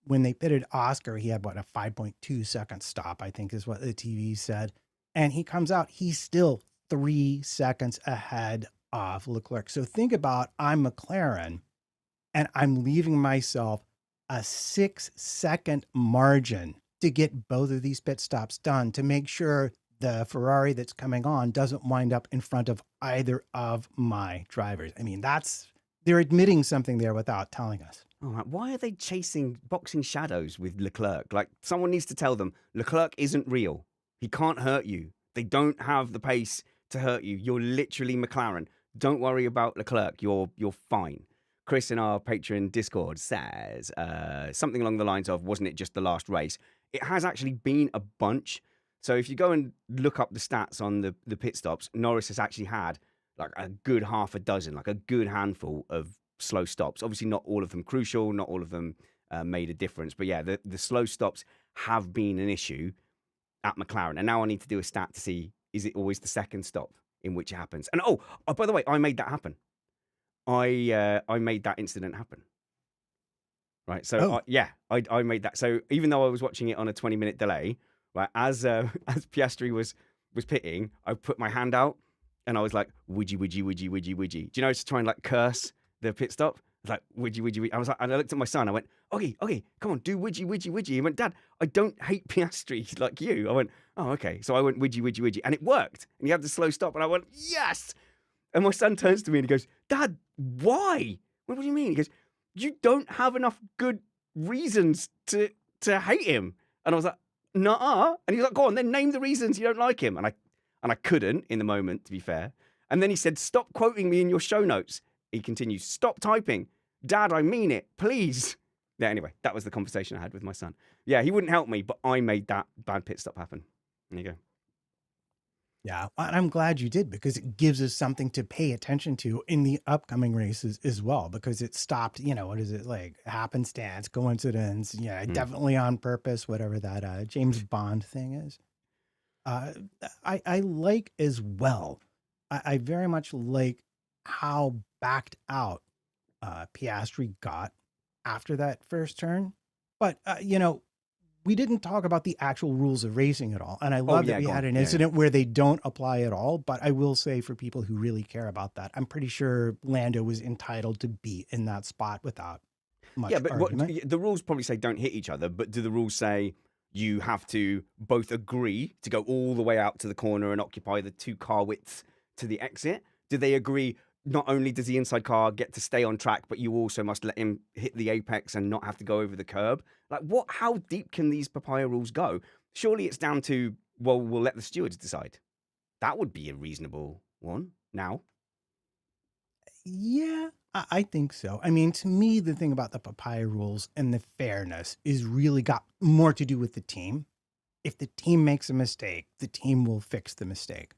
Speaker 2: when they pitted Oscar, he had a 5.2 second stop, I think is what the TV said. And he comes out, he's still 3 seconds ahead of Leclerc. So think about, I'm McLaren, and I'm leaving myself a 6 second margin to get both of these pit stops done to make sure the Ferrari that's coming on doesn't wind up in front of either of my drivers. I mean, they're admitting something there without telling us.
Speaker 1: Oh, why are they boxing shadows with Leclerc? Like, someone needs to tell them Leclerc isn't real. He can't hurt you. They don't have the pace to hurt you. You're literally McLaren. Don't worry about Leclerc. You're fine. Chris in our Patreon Discord says something along the lines of, wasn't it just the last race? It has actually been a bunch. So if you go and look up the stats on the pit stops, Norris has actually had like a good half a dozen, like a good handful of slow stops. Obviously not all of them crucial, not all of them made a difference. But yeah, the slow stops have been an issue at McLaren. And now I need to do a stat to see, is it always the second stop in which it happens? And oh, by the way, I made that happen. I made that incident happen. Right. So I made that. So even though I was watching it on a 20-minute delay, right, as as Piastri was pitting, I put my hand out and I was like, "Woody, woody, woody, woody, woody." Do you know, to try and like curse the pit stop? It's like, "Woody, woody, woody." I was like, and I looked at my son. I went, "Okay, come on, do woody, woody, woody." He went, "Dad, I don't hate Piastri like you." I went, "Oh, okay." So I went, "Woody, woody, woody," and it worked. And you have the slow stop, and I went, "Yes." And my son turns to me and he goes, "Dad, why?" What do you mean? He goes, "You don't have enough good reasons to hate him." And I was like, "Nuh-uh." And he's like, "Go on, then name the reasons you don't like him." And I couldn't in the moment, to be fair. And then he said, "Stop quoting me in your show notes." He continues, "Stop typing. Dad, I mean it, please." Yeah, anyway, that was the conversation I had with my son. Yeah, he wouldn't help me, but I made that bad pit stop happen. There you go.
Speaker 2: Yeah, I'm glad you did, because it gives us something to pay attention to in the upcoming races as well, because it stopped, what is it, like happenstance, coincidence, definitely on purpose, whatever that James Bond thing is. I like as well. I very much like how backed out Piastri got after that first turn. But, we didn't talk about the actual rules of racing at all. And I love that we had an incident where they don't apply at all. But I will say, for people who really care about that, I'm pretty sure Lando was entitled to be in that spot without much argument.
Speaker 1: The rules probably say don't hit each other, but do the rules say you have to both agree to go all the way out to the corner and occupy the 2 car widths to the exit? Do they agree not only does the inside car get to stay on track, but you also must let him hit the apex and not have to go over the curb? Like, how deep can these papaya rules go? Surely it's down to, well, we'll let the stewards decide. That would be a reasonable one now.
Speaker 2: Yeah, I think so. I mean, to me, the thing about the papaya rules and the fairness is really got more to do with the team. If the team makes a mistake, the team will fix the mistake.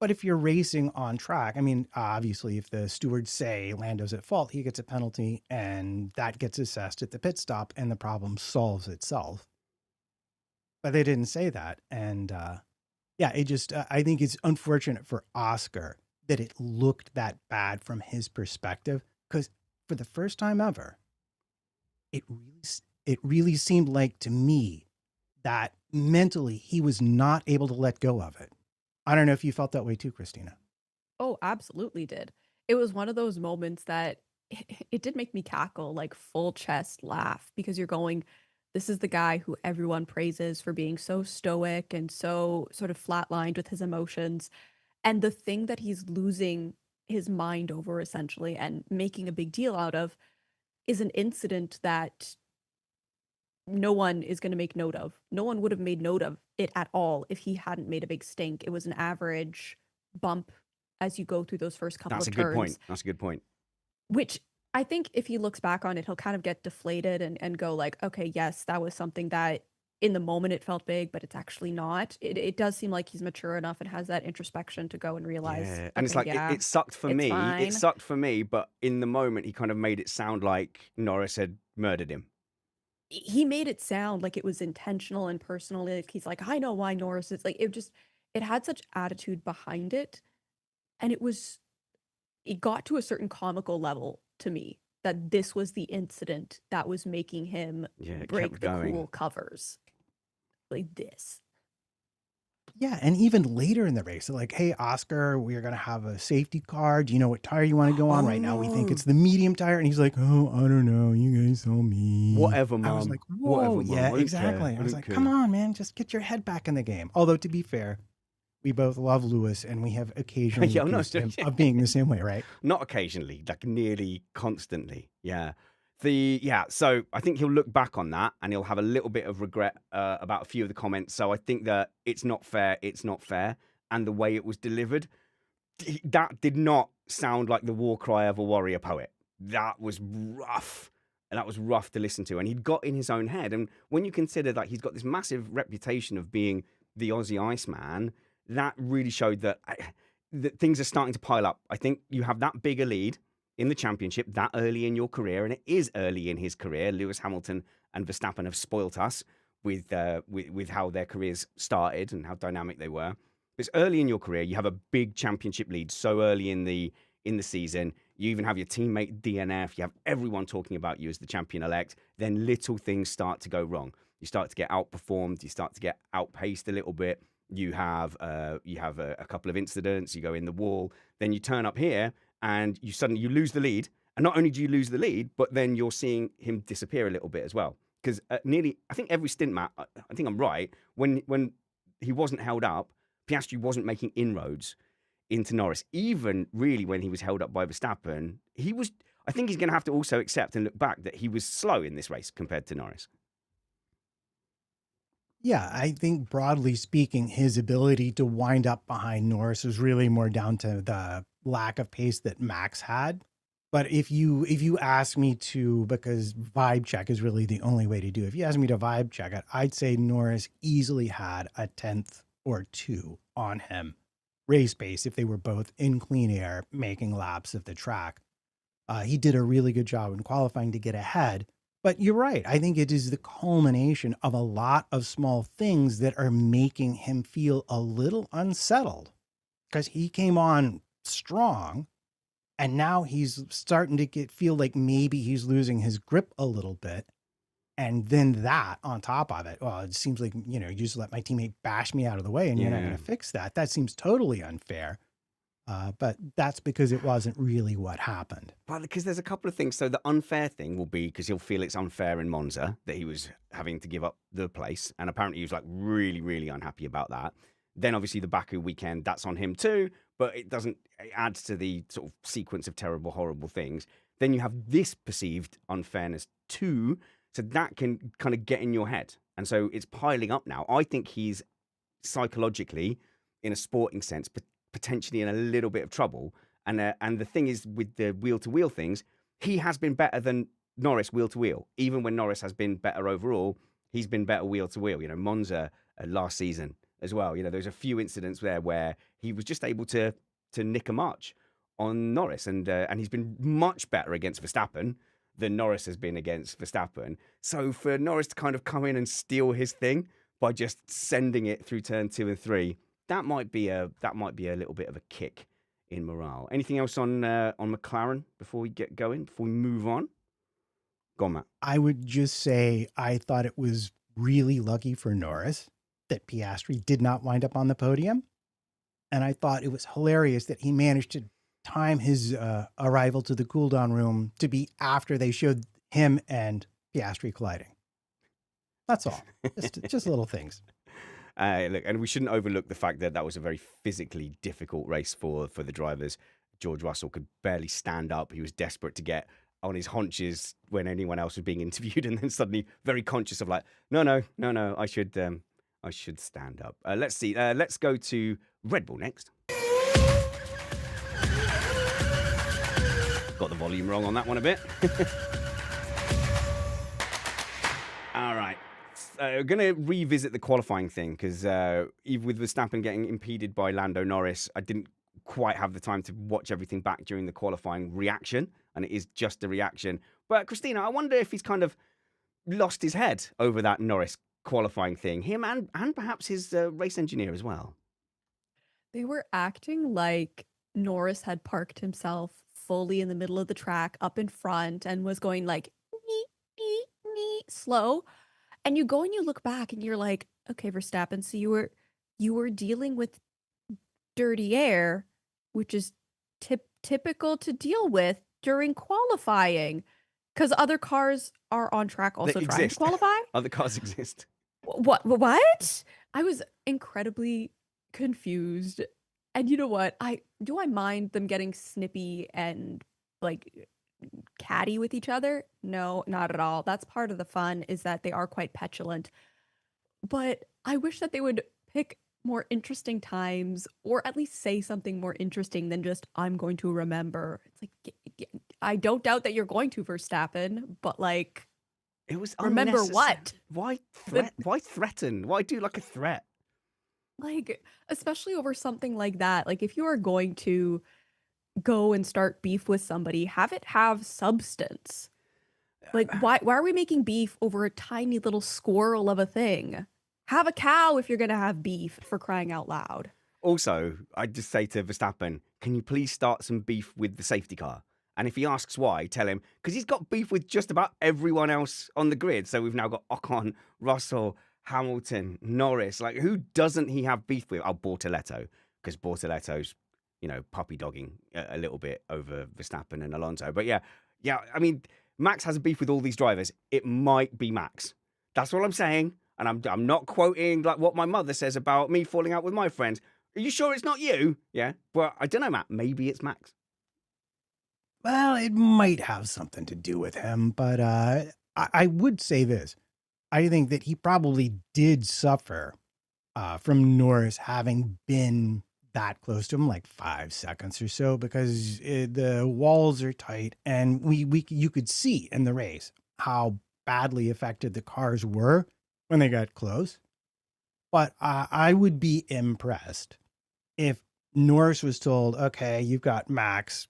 Speaker 2: But if you're racing on track, I mean, obviously, if the stewards say Lando's at fault, he gets a penalty, and that gets assessed at the pit stop, and the problem solves itself. But they didn't say that. And I think it's unfortunate for Oscar that it looked that bad from his perspective, because for the first time ever, it really seemed like to me that mentally he was not able to let go of it. I don't know if you felt that way too, Cristina.
Speaker 3: Oh, absolutely did. It was one of those moments that it did make me cackle, like full chest laugh, because you're going, this is the guy who everyone praises for being so stoic and so sort of flatlined with his emotions. And the thing that he's losing his mind over, essentially, and making a big deal out of, is an incident that no one is going to make note of. No one would have made note of it at all if he hadn't made a big stink. It was an average bump as you go through those first couple of turns.
Speaker 1: That's a good point.
Speaker 3: Which I think if he looks back on it, he'll kind of get deflated and go like, okay, yes, that was something that in the moment it felt big, but it's actually not. It does seem like he's mature enough and has that introspection to go and realize.
Speaker 1: Yeah.
Speaker 3: Okay,
Speaker 1: and it's like, it sucked for me.
Speaker 3: Fine.
Speaker 1: It sucked for me, but in the moment, he kind of made it sound like Norris had murdered him.
Speaker 3: He made it sound like it was intentional and personal. Like he's like, I know why Norris is like, it had such attitude behind it. And it got to a certain comical level to me that this was the incident that was making him break the cool covers like this.
Speaker 2: Yeah, and even later in the race, they're like, hey, Oscar, we're going to have a safety car. Do you know what tire you want to go on right now? We think it's the medium tire. And he's like, oh, I don't know. You guys tell me.
Speaker 1: Whatever, Mom.
Speaker 2: I was like, whoa,
Speaker 1: Whatever,
Speaker 2: yeah,
Speaker 1: Mom.
Speaker 2: exactly. I was like, come on, man, just get your head back in the game. Although, to be fair, we both love Lewis, and we have occasionally accused him of being the same way, right?
Speaker 1: Not occasionally, like nearly constantly. Yeah. So I think he'll look back on that and he'll have a little bit of regret about a few of the comments. So I think that it's not fair. And the way it was delivered, that did not sound like the war cry of a warrior poet. That was rough. And that was rough to listen to. And he'd got in his own head. And when you consider that he's got this massive reputation of being the Aussie Iceman, that really showed that things are starting to pile up. I think you have that bigger lead in the championship that early in your career, and it is early in his career. Lewis Hamilton and Verstappen have spoilt us with how their careers started and how dynamic they were. It's early in your career. You have a big championship lead so early in the season. You even have your teammate DNF. You have everyone talking about you as the champion-elect. Then little things start to go wrong. You start to get outperformed. You start to get outpaced a little bit. You have a couple of incidents. You go in the wall. Then you turn up here and you suddenly lose the lead. And not only do you lose the lead, but then you're seeing him disappear a little bit as well. Because I think every stint, Matt, I think I'm right, when he wasn't held up, Piastri wasn't making inroads into Norris. Even really when he was held up by Verstappen, I think he's going to have to also accept and look back that he was slow in this race compared to Norris.
Speaker 2: Yeah, I think broadly speaking, his ability to wind up behind Norris was really more down to the lack of pace that Max had. But if you ask me to, because vibe check is really the only way to do it. If you ask me to vibe check it, I'd say Norris easily had a 10th or 2 on him. Race pace, if they were both in clean air, making laps of the track. He did a really good job in qualifying to get ahead. But you're right. I think it is the culmination of a lot of small things that are making him feel a little unsettled, because he came on strong and now he's starting to feel like maybe he's losing his grip a little bit. And then that on top of it, well, it seems like, you just let my teammate bash me out of the way and you're not going to fix that. That seems totally unfair. But that's because it wasn't really what happened.
Speaker 1: Well, because there's a couple of things. So the unfair thing will be because he'll feel it's unfair in Monza that he was having to give up the place. And apparently he was like really, really unhappy about that. Then obviously the Baku weekend, that's on him too. But it adds to the sort of sequence of terrible, horrible things. Then you have this perceived unfairness too. So that can kind of get in your head. And so it's piling up now. I think he's psychologically, in a sporting sense, potentially in a little bit of trouble. And the thing is, with the wheel-to-wheel things, he has been better than Norris wheel-to-wheel. Even when Norris has been better overall, he's been better wheel-to-wheel. Monza last season as well. There's a few incidents there where he was just able to nick a march on Norris. And he's been much better against Verstappen than Norris has been against Verstappen. So for Norris to kind of come in and steal his thing by just sending it through turn 2 and 3, that might be a little bit of a kick in morale. Anything else on McLaren before we get going? Before we move on? Go on, Matt.
Speaker 2: I would just say I thought it was really lucky for Norris that Piastri did not wind up on the podium. And I thought it was hilarious that he managed to time his arrival to the cool-down room to be after they showed him and Piastri colliding. That's all. Just little things.
Speaker 1: Look, and we shouldn't overlook the fact that was a very physically difficult race for the drivers. George Russell could barely stand up. He was desperate to get on his haunches when anyone else was being interviewed, and then suddenly very conscious of like, no, I should stand up. Let's see. Let's go to Red Bull next. Got the volume wrong on that one a bit. All right. We're going to revisit the qualifying thing because even with Verstappen getting impeded by Lando Norris, I didn't quite have the time to watch everything back during the qualifying reaction, and it is just a reaction. But Cristina, I wonder if he's kind of lost his head over that Norris qualifying thing, him and perhaps his race engineer as well.
Speaker 3: They were acting like Norris had parked himself fully in the middle of the track up in front and was going like slow. And you go and you look back and you're like, okay, Verstappen, so you were dealing with dirty air, which is typical to deal with during qualifying, because other cars are on track also trying to qualify.
Speaker 1: Other cars exist.
Speaker 3: What? I was incredibly confused. And you know what? I mind them getting snippy and like catty with each other? No, not at all. That's part of the fun, is that they are quite petulant. But I wish that they would pick more interesting times, or at least say something more interesting than just, I'm going to remember. It's like, I don't doubt that you're going to, Verstappen, but like,
Speaker 1: it was
Speaker 3: remember what?
Speaker 1: Why threaten? Why do like a threat?
Speaker 3: Like, especially over something like that. Like, if you are going to go and start beef with somebody, have it have substance. Like, why are we making beef over a tiny little squirrel of a thing? Have a cow if you're going to have beef, for crying out loud.
Speaker 1: Also, I'd just say to Verstappen, can you please start some beef with the safety car? And if he asks why, tell him, because he's got beef with just about everyone else on the grid. So we've now got Ocon, Russell, Hamilton, Norris. Like, who doesn't he have beef with? Oh, Bortoletto, because Bortoletto's, puppy dogging a little bit over Verstappen and Alonso. But yeah, I mean, Max has a beef with all these drivers. It might be Max. That's all I'm saying. And I'm not quoting like what my mother says about me falling out with my friends. Are you sure it's not you? Yeah. Well, I don't know, Matt. Maybe it's Max.
Speaker 2: Well, it might have something to do with him, but I would say this. I think that he probably did suffer from Norris having been that close to him, like 5 seconds or so, because the walls are tight, and you could see in the race how badly affected the cars were when they got close. But I would be impressed if Norris was told, okay, you've got max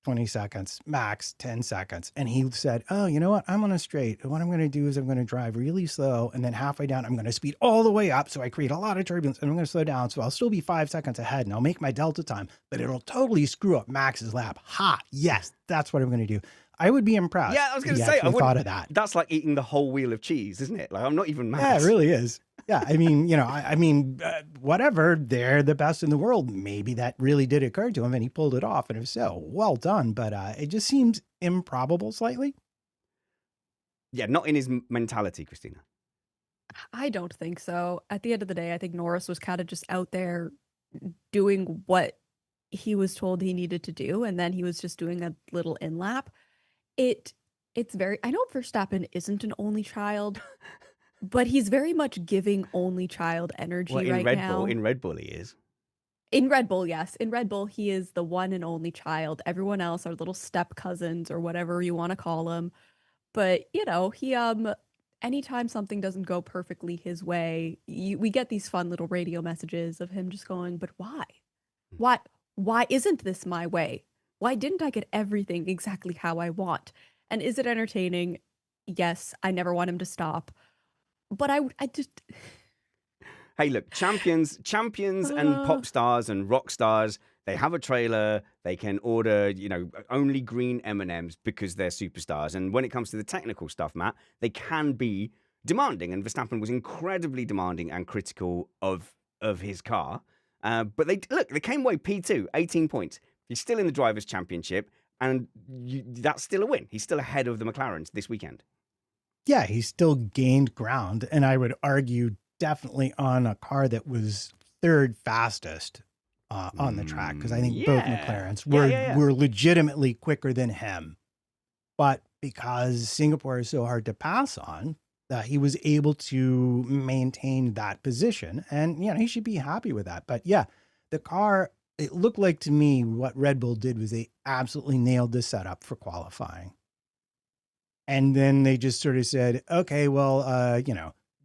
Speaker 2: 20 seconds, max 10 seconds. And he said, oh, you know what? I'm on a straight. What I'm going to do is I'm going to drive really slow. And then halfway down, I'm going to speed all the way up. So I create a lot of turbulence, and I'm going to slow down. So I'll still be 5 seconds ahead, and I'll make my delta time, but it'll totally screw up Max's lap. Ha, yes, that's what I'm going to do. I would be impressed.
Speaker 1: Yeah, I was going to say, I thought of that. That's like eating the whole wheel of cheese, isn't it? Like, I'm not even Max.
Speaker 2: Yeah, it really is. Yeah, I mean, whatever, they're the best in the world. Maybe that really did occur to him and he pulled it off. And if so, well done. But it just seems improbable slightly.
Speaker 1: Yeah, not in his mentality, Cristina.
Speaker 3: I don't think so. At the end of the day, I think Norris was kind of just out there doing what he was told he needed to do. And then he was just doing a little in-lap. It's very, I know Verstappen isn't an only child, but he's very much giving only child energy now.
Speaker 1: In Red Bull, he is.
Speaker 3: In Red Bull, yes. In Red Bull, he is the one and only child. Everyone else are little step cousins or whatever you want to call them. But, he, anytime something doesn't go perfectly his way, we get these fun little radio messages of him just going, but why? Why isn't this my way? Why didn't I get everything exactly how I want? And is it entertaining? Yes, I never want him to stop. But I just...
Speaker 1: Hey, look, champions and pop stars and rock stars, they have a trailer, they can order, only green M&Ms because they're superstars. And when it comes to the technical stuff, Matt, they can be demanding. And Verstappen was incredibly demanding and critical of his car. But they came away P2, 18 points. He's still in the Drivers' Championship, and that's still a win. He's still ahead of the McLarens this weekend.
Speaker 2: Yeah, he still gained ground, and I would argue definitely on a car that was third fastest on the track, because I think both McLarens were legitimately quicker than him. But because Singapore is so hard to pass on, he was able to maintain that position, and he should be happy with that. But yeah, the car, it looked like to me what Red Bull did was they absolutely nailed the setup for qualifying. And then they just sort of said, okay, well,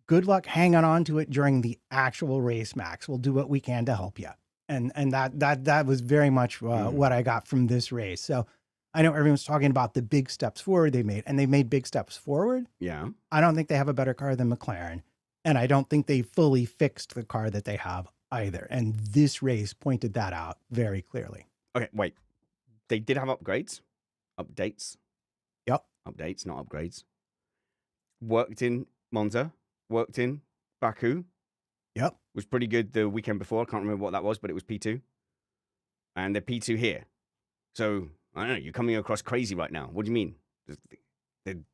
Speaker 2: good luck hanging on to it during the actual race, Max. We'll do what we can to help you. And that was very much what I got from this race. So I know everyone's talking about the big steps forward they made, and they made big steps forward.
Speaker 1: Yeah.
Speaker 2: I don't think they have a better car than McLaren, and I don't think they fully fixed the car that they have either. And this race pointed that out very clearly.
Speaker 1: Okay, wait. They did have updates.
Speaker 2: Yep.
Speaker 1: Updates, not upgrades. Worked in Monza, worked in Baku.
Speaker 2: Yep.
Speaker 1: Was pretty good the weekend before. I can't remember what that was, but it was P2. And they're P2 here. So, I don't know, you're coming across crazy right now. What do you mean?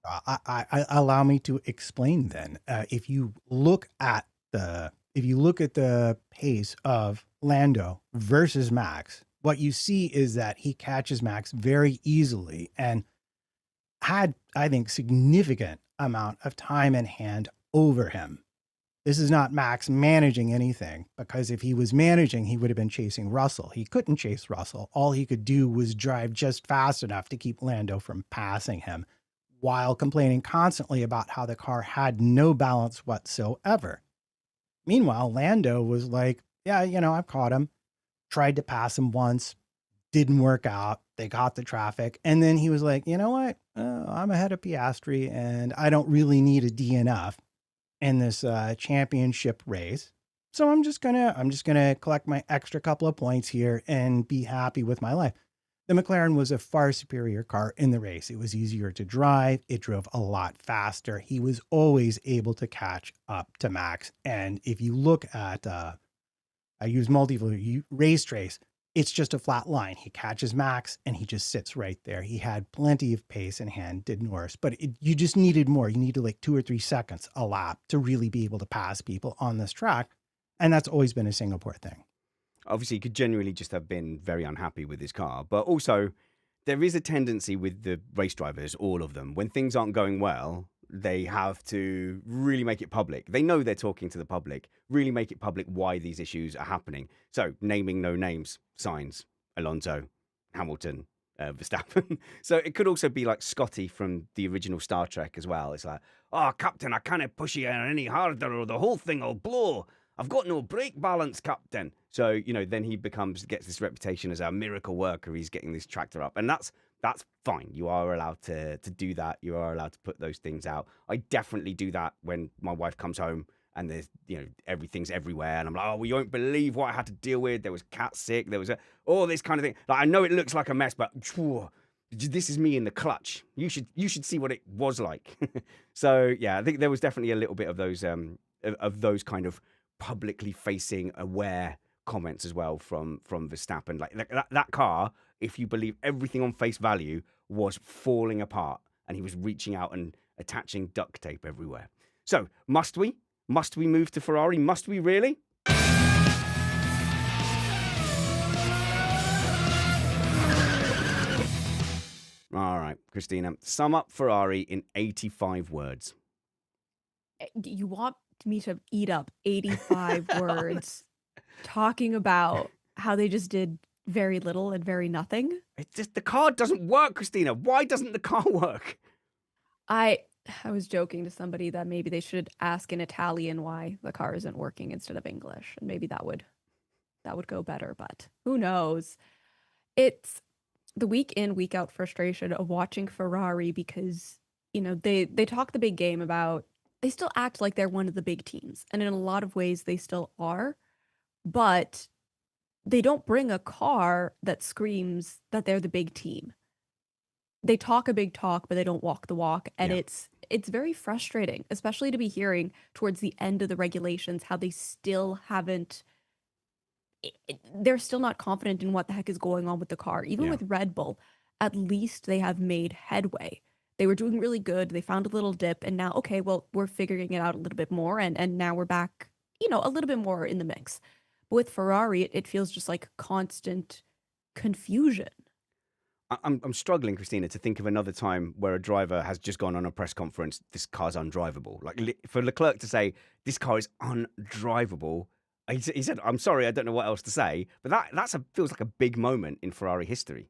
Speaker 2: I allow me to explain then. If you look at the pace of Lando versus Max, what you see is that he catches Max very easily and had, I think, significant amount of time in hand over him. This is not Max managing anything, because if he was managing, he would have been chasing Russell. He couldn't chase Russell. All he could do was drive just fast enough to keep Lando from passing him, while complaining constantly about how the car had no balance whatsoever. Meanwhile, Lando was like, yeah, I've caught him, tried to pass him once, didn't work out. They caught the traffic. And then he was like, you know what? I'm ahead of Piastri, and I don't really need a DNF in this championship race. So I'm just gonna collect my extra couple of points here and be happy with my life. The McLaren was a far superior car in the race. It was easier to drive. It drove a lot faster. He was always able to catch up to Max. And if you look at, I use multiple race trace, it's just a flat line. He catches Max and he just sits right there. He had plenty of pace in hand, did Norris, but you just needed more. You needed like 2 or 3 seconds a lap to really be able to pass people on this track. And that's always been a Singapore thing.
Speaker 1: Obviously, he could genuinely just have been very unhappy with his car. But also, there is a tendency with the race drivers, all of them, when things aren't going well, they have to really make it public. They know they're talking to the public, really make it public why these issues are happening. So, naming no names, Sainz, Alonso, Hamilton, Verstappen. So it could also be like Scotty from the original Star Trek as well. It's like, oh, Captain, I can't push you any harder or the whole thing will blow. I've got no brake balance, Captain. So, you know, then he gets this reputation as a miracle worker. He's getting this tractor up. And that's fine. You are allowed to do that. You are allowed to put those things out. I definitely do that when my wife comes home and there's, you know, everything's everywhere. And I'm like, oh, well, you won't believe what I had to deal with. There was cat sick. There was all this kind of thing. Like, I know it looks like a mess, but this is me in the clutch. You should see what it was like. So, yeah, I think there was definitely a little bit of those kind of publicly facing aware comments as well from Verstappen. Like that car, if you believe everything on face value, was falling apart and he was reaching out and attaching duct tape everywhere. So must we move to Ferrari? Must we really? All right, Cristina, sum up Ferrari in 85 words.
Speaker 3: You want me to eat up 85 words talking about how they just did very little and very nothing?
Speaker 1: It's just the car doesn't work, Cristina. Why doesn't the car work?
Speaker 3: I was joking to somebody that maybe they should ask in Italian why the car isn't working instead of English, and maybe that would go better, but who knows? It's the week in, week out frustration of watching Ferrari because, you know, they talk the big game about they still act like they're one of the big teams, and in a lot of ways they still are, but they don't bring a car that screams that they're the big team. They talk a big talk, but they don't walk the walk, and
Speaker 1: Yeah.
Speaker 3: it's very frustrating, especially to be hearing towards the end of the regulations how they still haven't they're still not confident in what the heck is going on with the car. Even
Speaker 1: Yeah.
Speaker 3: with Red Bull, at least they have made headway. They were doing really good. They found a little dip, and now, okay, well, we're figuring it out a little bit more, and now we're back, you know, a little bit more in the mix. But with Ferrari, it feels just like constant confusion.
Speaker 1: I'm struggling, Cristina, to think of another time where a driver has just gone on a press conference, this car's undrivable. Like for Leclerc to say, this car is undrivable, he said, I'm sorry, I don't know what else to say. But that feels like a big moment in Ferrari history.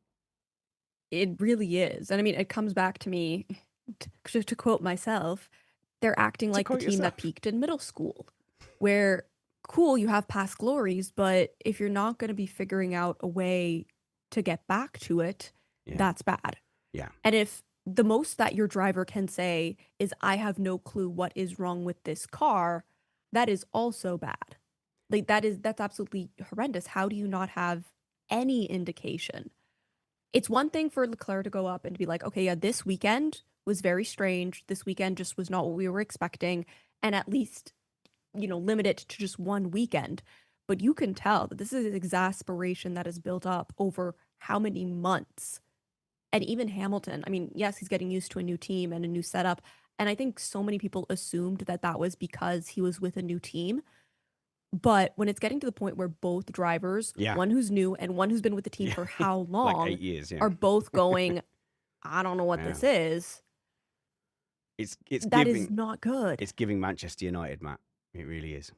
Speaker 3: It really is. And I mean, it comes back to me, to quote myself, they're acting like the
Speaker 1: quote
Speaker 3: team that
Speaker 1: yourself.
Speaker 3: peaked in middle school, where, cool, you have past glories, but if you're not going to be figuring out a way to get back to it,
Speaker 1: Yeah.
Speaker 3: that's bad.
Speaker 1: Yeah.
Speaker 3: And if the most that your driver can say is, I have no clue what is wrong with this car, that is also bad. Like that's absolutely horrendous. How do you not have any indication? It's one thing for Leclerc to go up and to be like, okay, yeah, this weekend was very strange. This weekend just was not what we were expecting. And at least, you know, limit it to just one weekend. But you can tell that this is exasperation that is built up over how many months. And even Hamilton, I mean, yes, he's getting used to a new team and a new setup. And I think so many people assumed that was because he was with a new team. But when it's getting to the point where both drivers,
Speaker 1: Yeah.
Speaker 3: one who's new and one who's been with the team for how long,
Speaker 1: Like 8 years, yeah.
Speaker 3: are both going, I don't know what this is.
Speaker 1: It's
Speaker 3: That is
Speaker 1: giving
Speaker 3: not good.
Speaker 1: it's giving Manchester United, Matt. It really is.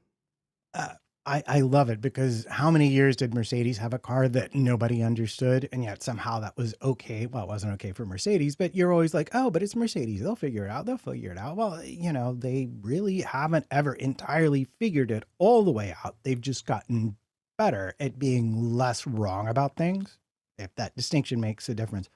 Speaker 2: I love it because how many years did Mercedes have a car that nobody understood? And yet somehow that was okay. Well, it wasn't okay for Mercedes, but you're always like, oh, but it's Mercedes. They'll figure it out. They'll figure it out. Well, you know, they really haven't ever entirely figured it all the way out. They've just gotten better at being less wrong about things, if that distinction makes a difference.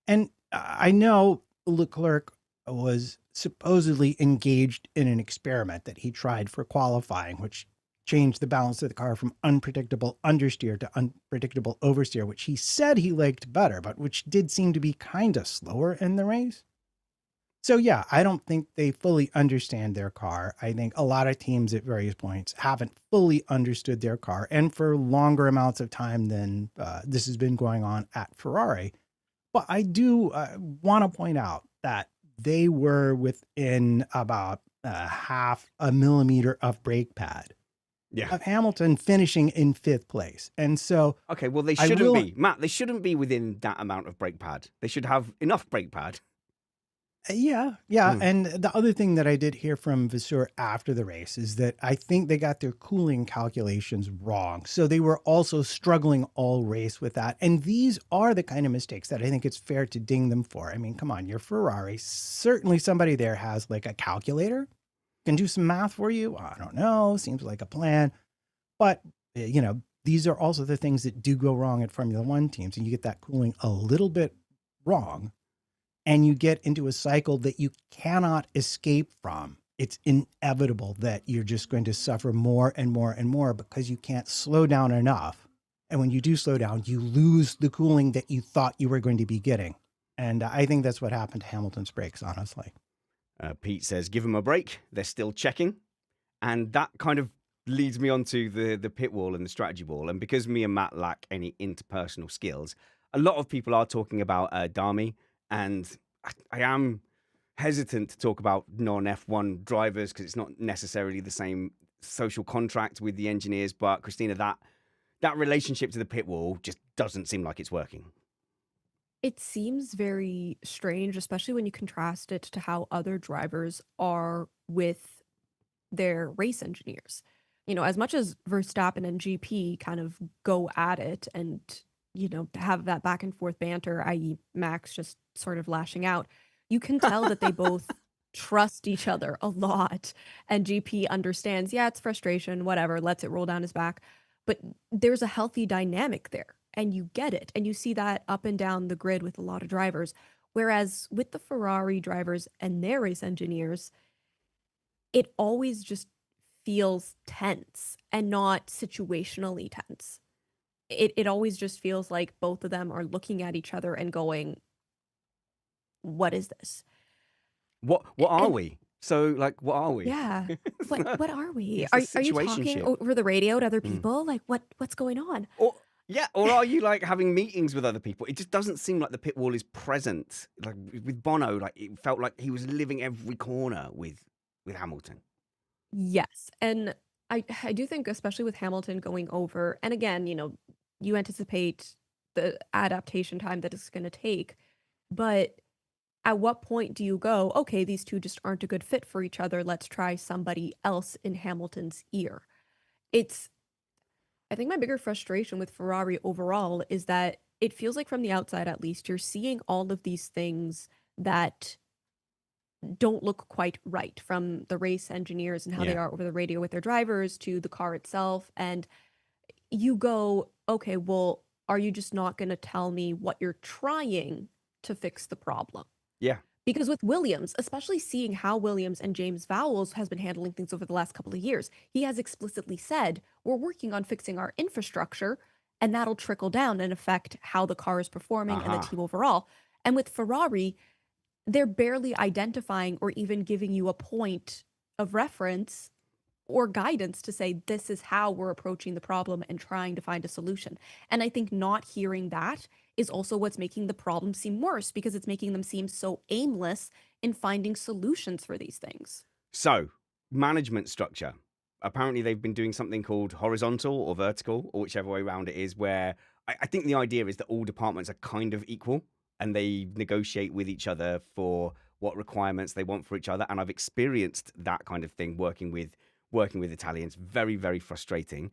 Speaker 2: And I know Leclerc was supposedly engaged in an experiment that he tried for qualifying, which change the balance of the car from unpredictable understeer to unpredictable oversteer, which he said he liked better, but which did seem to be kind of slower in the race. So yeah, I don't think they fully understand their car. I think a lot of teams at various points haven't fully understood their car, and for longer amounts of time than this has been going on at Ferrari. But I do want to point out that they were within about half a millimeter of brake pad of Hamilton finishing in 5th place. And so,
Speaker 1: okay, well, they shouldn't be. Matt, they shouldn't be within that amount of brake pad. They should have enough brake pad.
Speaker 2: Yeah. And the other thing that I did hear from Vasseur after the race is that I think they got their cooling calculations wrong. So they were also struggling all race with that. And these are the kind of mistakes that I think it's fair to ding them for. I mean, come on, you're Ferrari. Certainly somebody there has like a calculator, can do some math for you. I don't know. Seems like a plan. But, these are also the things that do go wrong at Formula One teams. And you get that cooling a little bit wrong, and you get into a cycle that you cannot escape from. It's inevitable that you're just going to suffer more and more and more because you can't slow down enough. And when you do slow down, you lose the cooling that you thought you were going to be getting. And I think that's what happened to Hamilton's brakes, honestly.
Speaker 1: Pete says, give them a break. They're still checking. And that kind of leads me on to the pit wall and the strategy wall. And because me and Matt lack any interpersonal skills, a lot of people are talking about Dami. And I am hesitant to talk about non-F1 drivers because it's not necessarily the same social contract with the engineers. But Cristina, that relationship to the pit wall just doesn't seem like it's working.
Speaker 3: It seems very strange, especially when you contrast it to how other drivers are with their race engineers. As much as Verstappen and GP kind of go at it and have that back and forth banter, i.e. Max just sort of lashing out, you can tell that they both trust each other a lot. And GP understands, yeah, it's frustration, whatever, lets it roll down his back. But there's a healthy dynamic there, and you get it. And you see that up and down the grid with a lot of drivers. Whereas with the Ferrari drivers and their race engineers, it always just feels tense and not situationally tense. It always just feels like both of them are looking at each other and going, what is this?
Speaker 1: What are we? So, like, what are we?
Speaker 3: Yeah. What are we?
Speaker 1: It's
Speaker 3: Are you talking over the radio to other people? Like, what's going on?
Speaker 1: Or are you like having meetings with other people? It just doesn't seem like the pit wall is present. Like with Bono, like it felt like he was living every corner with Hamilton.
Speaker 3: Yes. And I do think, especially with Hamilton going over, and again, you anticipate the adaptation time that it's going to take, but at what point do you go, okay, these two just aren't a good fit for each other, let's try somebody else in Hamilton's ear? I think my bigger frustration with Ferrari overall is that it feels like, from the outside at least, you're seeing all of these things that don't look quite right, from the race engineers and how they are over the radio with their drivers to the car itself. And you go, okay, well, are you just not going to tell me what you're trying to fix the problem?
Speaker 1: Yeah.
Speaker 3: Because with Williams, especially seeing how Williams and James Vowles has been handling things over the last couple of years, he has explicitly said, we're working on fixing our infrastructure, and that'll trickle down and affect how the car is performing and the team overall. And with Ferrari, they're barely identifying or even giving you a point of reference or guidance to say, this is how we're approaching the problem and trying to find a solution. And I think not hearing that is also what's making the problem seem worse, because it's making them seem so aimless in finding solutions for these things.
Speaker 1: So, management structure. Apparently they've been doing something called horizontal or vertical, or whichever way around it is, where I think the idea is that all departments are kind of equal and they negotiate with each other for what requirements they want for each other. And I've experienced that kind of thing working with Italians. Very, very frustrating.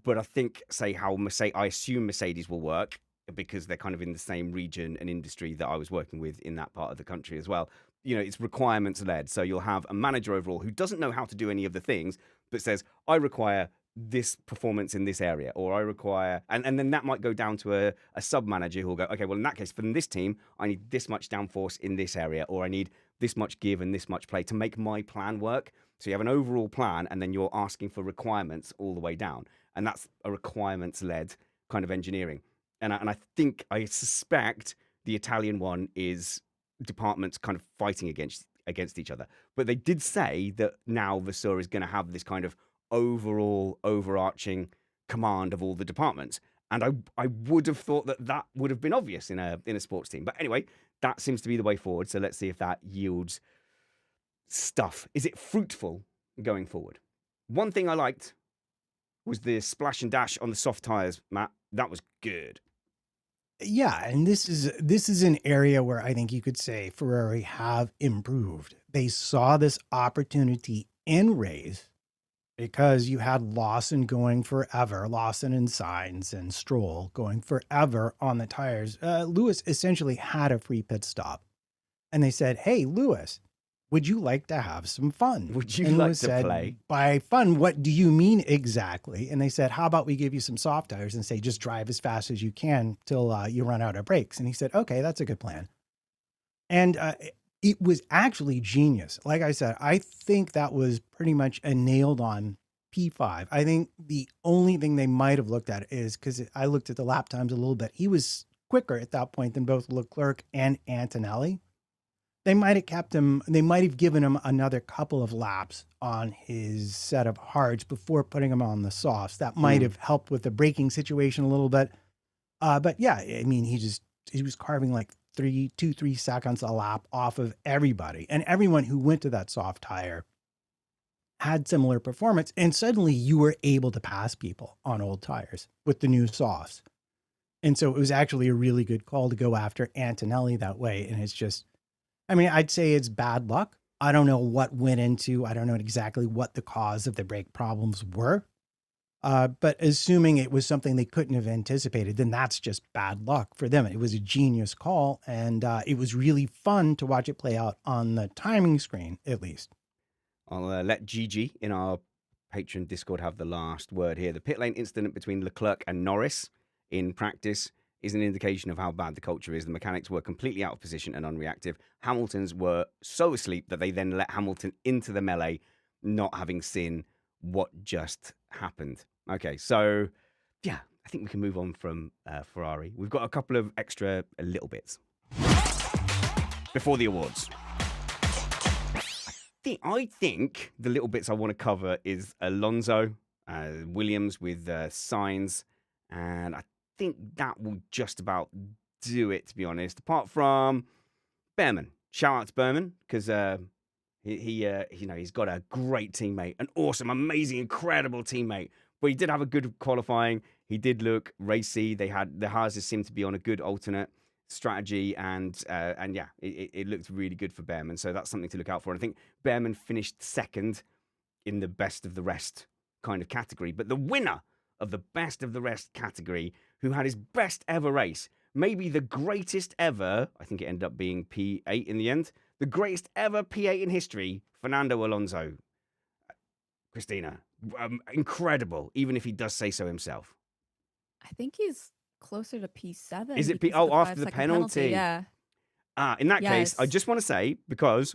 Speaker 1: But I think, I assume Mercedes will work, because they're kind of in the same region and industry that I was working with in that part of the country as well. It's requirements led. So you'll have a manager overall who doesn't know how to do any of the things, but says, I require this performance in this area, or I require, and then that might go down to a sub manager who will go, okay, well, in that case, from this team, I need this much downforce in this area, or I need this much give and this much play to make my plan work. So you have an overall plan, and then you're asking for requirements all the way down, and that's a requirements-led kind of engineering. And I suspect the Italian one is departments kind of fighting against each other. But they did say that now Vasseur is going to have this kind of overall overarching command of all the departments. And I would have thought that would have been obvious in a sports team. But anyway, that seems to be the way forward. So let's see if that yields stuff. Is it fruitful going forward? One thing I liked was the splash and dash on the soft tires, Matt. That was good.
Speaker 2: Yeah, and this is an area where I think you could say Ferrari have improved. They saw this opportunity in race because you had Lawson going forever, Lawson and Sainz and Stroll going forever on the tires. Lewis essentially had a free pit stop. And they said, hey, Lewis, would you like to have some fun?
Speaker 1: Would you
Speaker 2: and
Speaker 1: like
Speaker 2: Lewis
Speaker 1: to
Speaker 2: said,
Speaker 1: play?
Speaker 2: By fun, what do you mean exactly? And they said, how about we give you some soft tires and say, just drive as fast as you can till you run out of brakes. And he said, okay, that's a good plan. And it was actually genius. Like I said, I think that was pretty much a nailed on P5. I think the only thing they might have looked at is, because I looked at the lap times a little bit, he was quicker at that point than both Leclerc and Antonelli. They might have kept him, they might have given him another couple of laps on his set of hards before putting him on the softs. That might have helped with the braking situation a little bit. But yeah, I mean, he was carving like 3 seconds a lap off of everybody. And everyone who went to that soft tire had similar performance. And suddenly you were able to pass people on old tires with the new softs. And so it was actually a really good call to go after Antonelli that way. And it's just, I mean, I'd say it's bad luck. I don't know what went into, I don't know exactly what the cause of the brake problems were. But assuming it was something they couldn't have anticipated, then that's just bad luck for them. It was a genius call, and it was really fun to watch it play out on the timing screen, at least.
Speaker 1: I'll let Gigi in our Patreon Discord have the last word here. The pit lane incident between Leclerc and Norris in practice is an indication of how bad the culture is. The mechanics were completely out of position and unreactive. Hamilton's were so asleep that they then let Hamilton into the melee, not having seen what just happened. Okay, so yeah, I think we can move on from Ferrari. We've got a couple of extra little bits before the awards. I think the little bits I want to cover is Alonso, Williams with Sainz, and I think that will just about do it, to be honest. Apart from Behrman, shout out to Behrman because he's got a great teammate, an awesome, amazing, incredible teammate. But he did have a good qualifying. He did look racy. The Haas seemed to be on a good alternate strategy, and yeah, it looked really good for Behrman. So that's something to look out for. And I think Behrman finished second in the best of the rest kind of category. But the winner of the best of the rest category, who had his best ever race, maybe the greatest ever, I think it ended up being P8 in the end, the greatest ever P8 in history, Fernando Alonso. Cristina, incredible, even if he does say so himself.
Speaker 3: I think he's closer to P7.
Speaker 1: Is it
Speaker 3: because of
Speaker 1: after the
Speaker 3: 5-second
Speaker 1: penalty?
Speaker 3: Yeah.
Speaker 1: In that case, I
Speaker 3: Yes.
Speaker 1: just want to say, because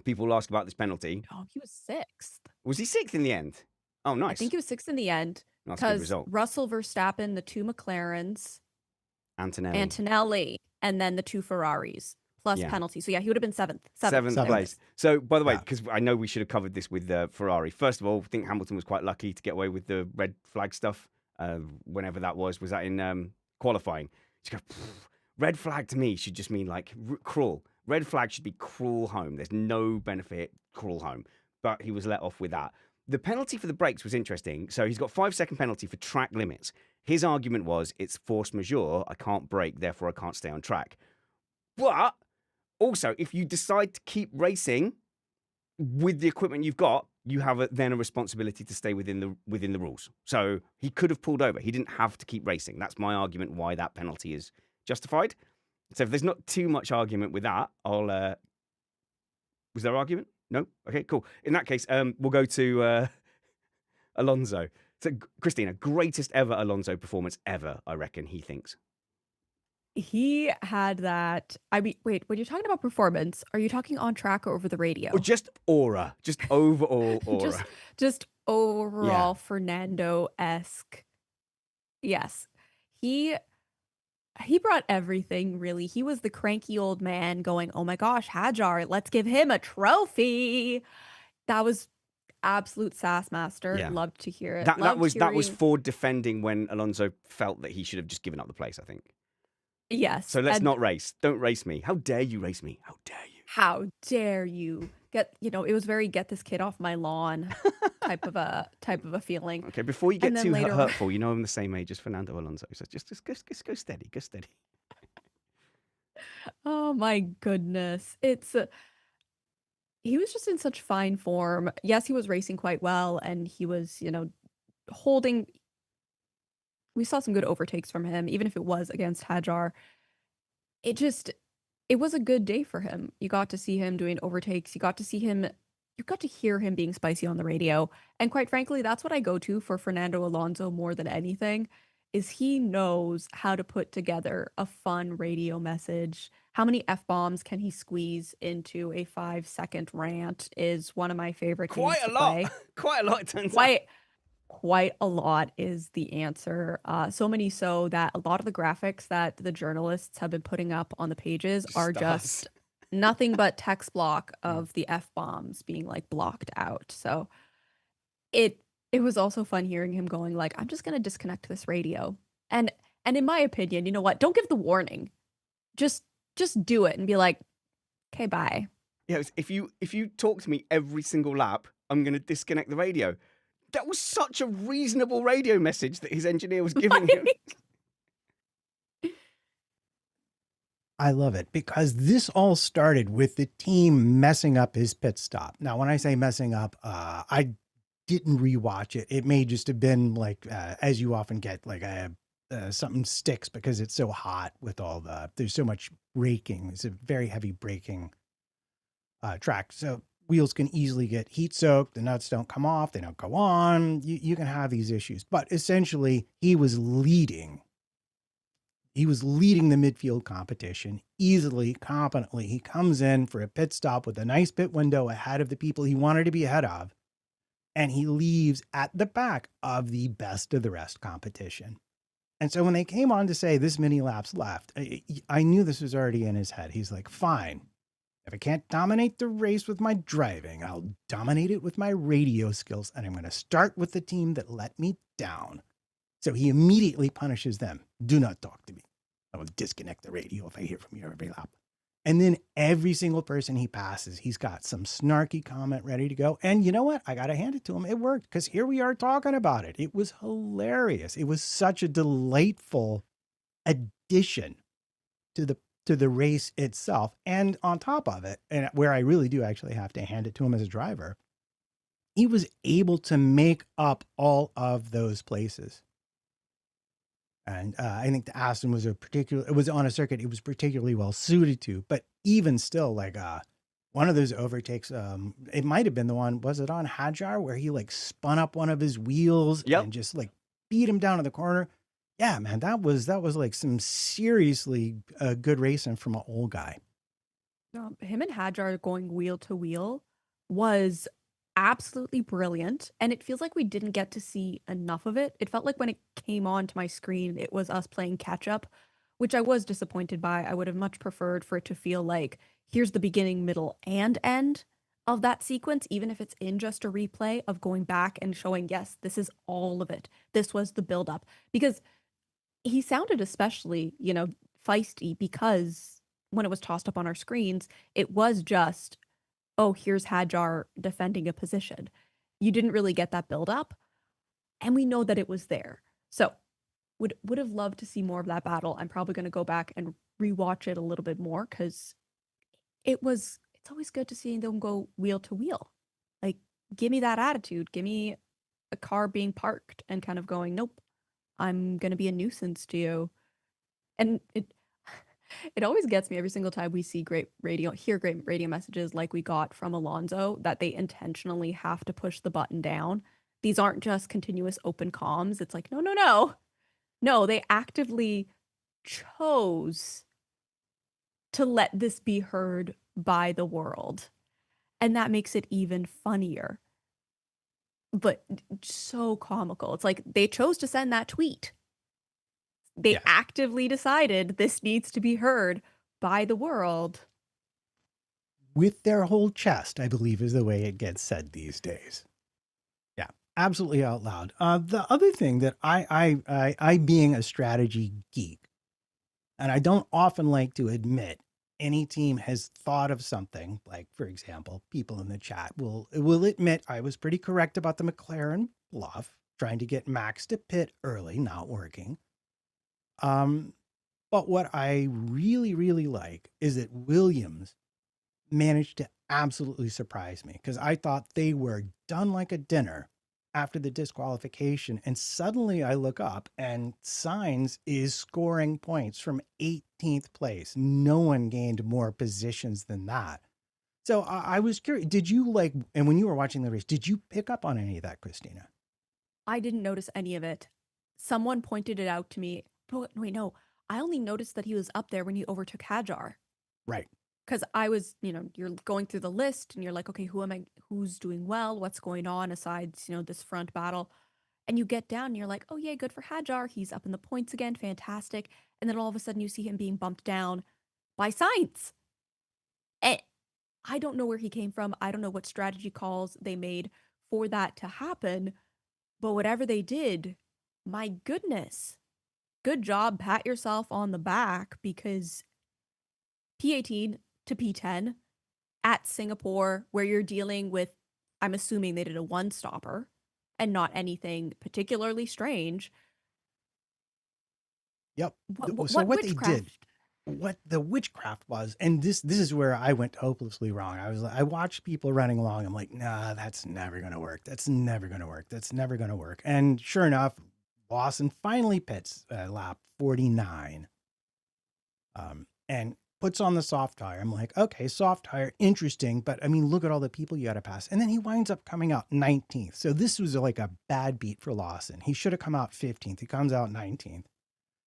Speaker 1: people ask about this penalty,
Speaker 3: Oh, he was 6th.
Speaker 1: was he 6th in the end? Oh,
Speaker 3: I
Speaker 1: nice.
Speaker 3: think he was 6th in the end
Speaker 1: That's a good
Speaker 3: because
Speaker 1: result.
Speaker 3: Russell, Verstappen, the 2 McLarens,
Speaker 1: Antonelli.
Speaker 3: Antonelli, and then the 2 Ferraris plus
Speaker 1: Yeah.
Speaker 3: penalty. So yeah, he would have been 7th.
Speaker 1: Seventh
Speaker 2: Seventh.
Speaker 1: place. So, by the way,
Speaker 2: Yeah.
Speaker 1: because I know we should have covered this with Ferrari. First of all, I think Hamilton was quite lucky to get away with the red flag stuff. Whenever that was that in qualifying? You go, red flag to me should just mean like cruel. Red flag should be cruel home. There's no benefit, cruel home. But he was let off with that. The penalty for the brakes was interesting. So he's got 5-second penalty for track limits. His argument was it's force majeure. I can't brake, therefore I can't stay on track. But also, if you decide to keep racing with the equipment you've got, you have then a responsibility to stay within the rules. So he could have pulled over. He didn't have to keep racing. That's my argument why that penalty is justified. So if there's not too much argument with that, was there argument? No? Okay, cool. In that case, we'll go to Alonso. So Cristina, greatest ever Alonso performance ever, I reckon he thinks.
Speaker 3: He had that. I mean, wait, when you're talking about performance, are you talking on track or over the
Speaker 1: Or
Speaker 3: radio?
Speaker 1: just aura, just overall aura.
Speaker 3: Just
Speaker 1: Yeah.
Speaker 3: overall Fernando-esque. Yes. He he brought everything, really. He was the cranky old man going, "Oh my gosh, Hajar, let's give him a trophy." That was absolute sass master.
Speaker 1: Yeah.
Speaker 3: Loved to hear it.
Speaker 1: That
Speaker 3: Loved
Speaker 1: was
Speaker 3: hearing.
Speaker 1: Ford defending when Alonso felt that he should have just given up the place, I think.
Speaker 3: Yes.
Speaker 1: So let's
Speaker 3: And
Speaker 1: not race. Don't race me. How dare you race me? How dare you?
Speaker 3: how dare you it was very get this kid off my lawn type of a feeling.
Speaker 1: Okay, before you
Speaker 3: And
Speaker 1: get
Speaker 3: then
Speaker 1: too
Speaker 3: later on,
Speaker 1: hurtful, you know I'm the same age as Fernando Alonso. So just go steady, go steady.
Speaker 3: oh my goodness. He was just in such fine form. Yes, he was racing quite well and he was, holding we saw some good overtakes from him even if it was against Hajar. It just it was a good day for him. You got to see him doing overtakes. You got to hear him being spicy on the radio. And quite frankly, that's what I go to for Fernando Alonso more than anything, is he knows how to put together a fun radio message. How many F-bombs can he squeeze into a 5-second rant is one of my favorite
Speaker 1: Quite
Speaker 3: games
Speaker 1: a
Speaker 3: to
Speaker 1: lot.
Speaker 3: play.
Speaker 1: Quite a lot, it turns out.
Speaker 3: Quite a lot is the answer. So many so that a lot of the graphics that the journalists have been putting up on the pages are
Speaker 1: Stars.
Speaker 3: just nothing but text block of the F-bombs being like blocked out. So it it was also fun hearing him going like, I'm just gonna disconnect this radio. And and in my opinion, you know what? Don't give the warning. Just do it and be like, okay, bye.
Speaker 1: Yeah, if you talk to me every single lap, I'm going to disconnect the radio. That was such a reasonable radio message that his engineer was giving him.
Speaker 2: I love it because this all started with the team messing up his pit stop. Now, when I say messing up, I didn't rewatch it. It may just have been like, as you often get, like something sticks because it's so hot with there's so much braking. It's a very heavy braking track. So wheels can easily get heat soaked. The nuts don't come off. They don't go on. You can have these issues. But essentially, he was leading the midfield competition easily, competently. He comes in for a pit stop with a nice pit window ahead of the people he wanted to be ahead of, and he leaves at the back of the best of the rest competition. And so when they came on to say this many laps left, I knew this was already in his head. He's like, fine. If I can't dominate the race with my driving, I'll dominate it with my radio skills, and I'm going to start with the team that let me down. So he immediately punishes them. Do not talk to me. I will disconnect the radio if I hear from you every lap. And then every single person he passes, he's got some snarky comment ready to go. And you know what? I got to hand it to him. It worked because here we are talking about it. It was hilarious. It was such a delightful addition to the race itself. And on top of it, and where I really do actually have to hand it to him as a driver, he was able to make up all of those places. And I think the Aston was it was on a circuit it was particularly well suited to. But even still, like one of those overtakes, it might have been the one, was it on Hajar, where he like spun up one of his wheels and just like beat him down in the corner? Yeah, man, that was like some seriously good racing from an old guy.
Speaker 3: Him and Hajar going wheel to wheel was absolutely brilliant. And it feels like we didn't get to see enough of it. It felt like when it came on to my screen, it was us playing catch up, which I was disappointed by. I would have much preferred for it to feel like here's the beginning, middle, and end of that sequence, even if it's in just a replay of going back and showing, yes, this is all of it. This was the buildup. Because he sounded especially, feisty because when it was tossed up on our screens, it was just, oh, here's Hajar defending a position. You didn't really get that build up, and we know that it was there. So would have loved to see more of that battle. I'm probably going to go back and rewatch it a little bit more because it's always good to see them go wheel to wheel. Like, give me that attitude. Give me a car being parked and kind of going, nope, I'm going to be a nuisance to you. And it always gets me every single time we hear great radio messages like we got from Alonso, that they intentionally have to push the button down. These aren't just continuous open comms. It's like, no. No, they actively chose to let this be heard by the world. And that makes it even funnier. But so comical. It's like they chose to send that tweet. They
Speaker 2: Yes.
Speaker 3: actively decided this needs to be heard by the world.
Speaker 2: With their whole chest, I believe is the way it gets said these days. Yeah, absolutely out loud. The other thing that I being a strategy geek, and I don't often like to admit any team has thought of something, like, for example, people in the chat will admit I was pretty correct about the McLaren bluff, trying to get Max to pit early, not working. But what I really, really like is that Williams managed to absolutely surprise me, because I thought they were done like a dinner after the disqualification. And suddenly I look up and Sainz is scoring points from 18th place. No one gained more positions than that. So I was curious, did you and when you were watching the race, did you pick up on any of that, Cristina?
Speaker 3: I didn't notice any of it. Someone pointed it out to me. But wait, no. I only noticed that he was up there when he overtook Hajar.
Speaker 2: Right.
Speaker 3: Because I was, you're going through the list and you're like, okay, who's doing well? What's going on aside, this front battle? And you get down and you're like, oh, yeah, good for Hajar. He's up in the points again. Fantastic. And then all of a sudden you see him being bumped down by Sainz. And I don't know where he came from. I don't know what strategy calls they made for that to happen. But whatever they did, my goodness, good job. Pat yourself on the back, because P18 to P10 at Singapore, where you're dealing with, I'm assuming they did a one stopper and not anything particularly strange.
Speaker 2: Yep.
Speaker 3: What
Speaker 2: What they
Speaker 3: witchcraft?
Speaker 2: did, what the witchcraft was, and this is where I went hopelessly wrong. I watched people running along. I'm like, nah, that's never going to work. That's never going to work. That's never going to work. And sure enough, Lawson finally pits lap 49, and puts on the soft tire. I'm like, okay, soft tire, interesting. But I mean, look at all the people you got to pass. And then he winds up coming out 19th. So this was like a bad beat for Lawson. He should have come out 15th. He comes out 19th.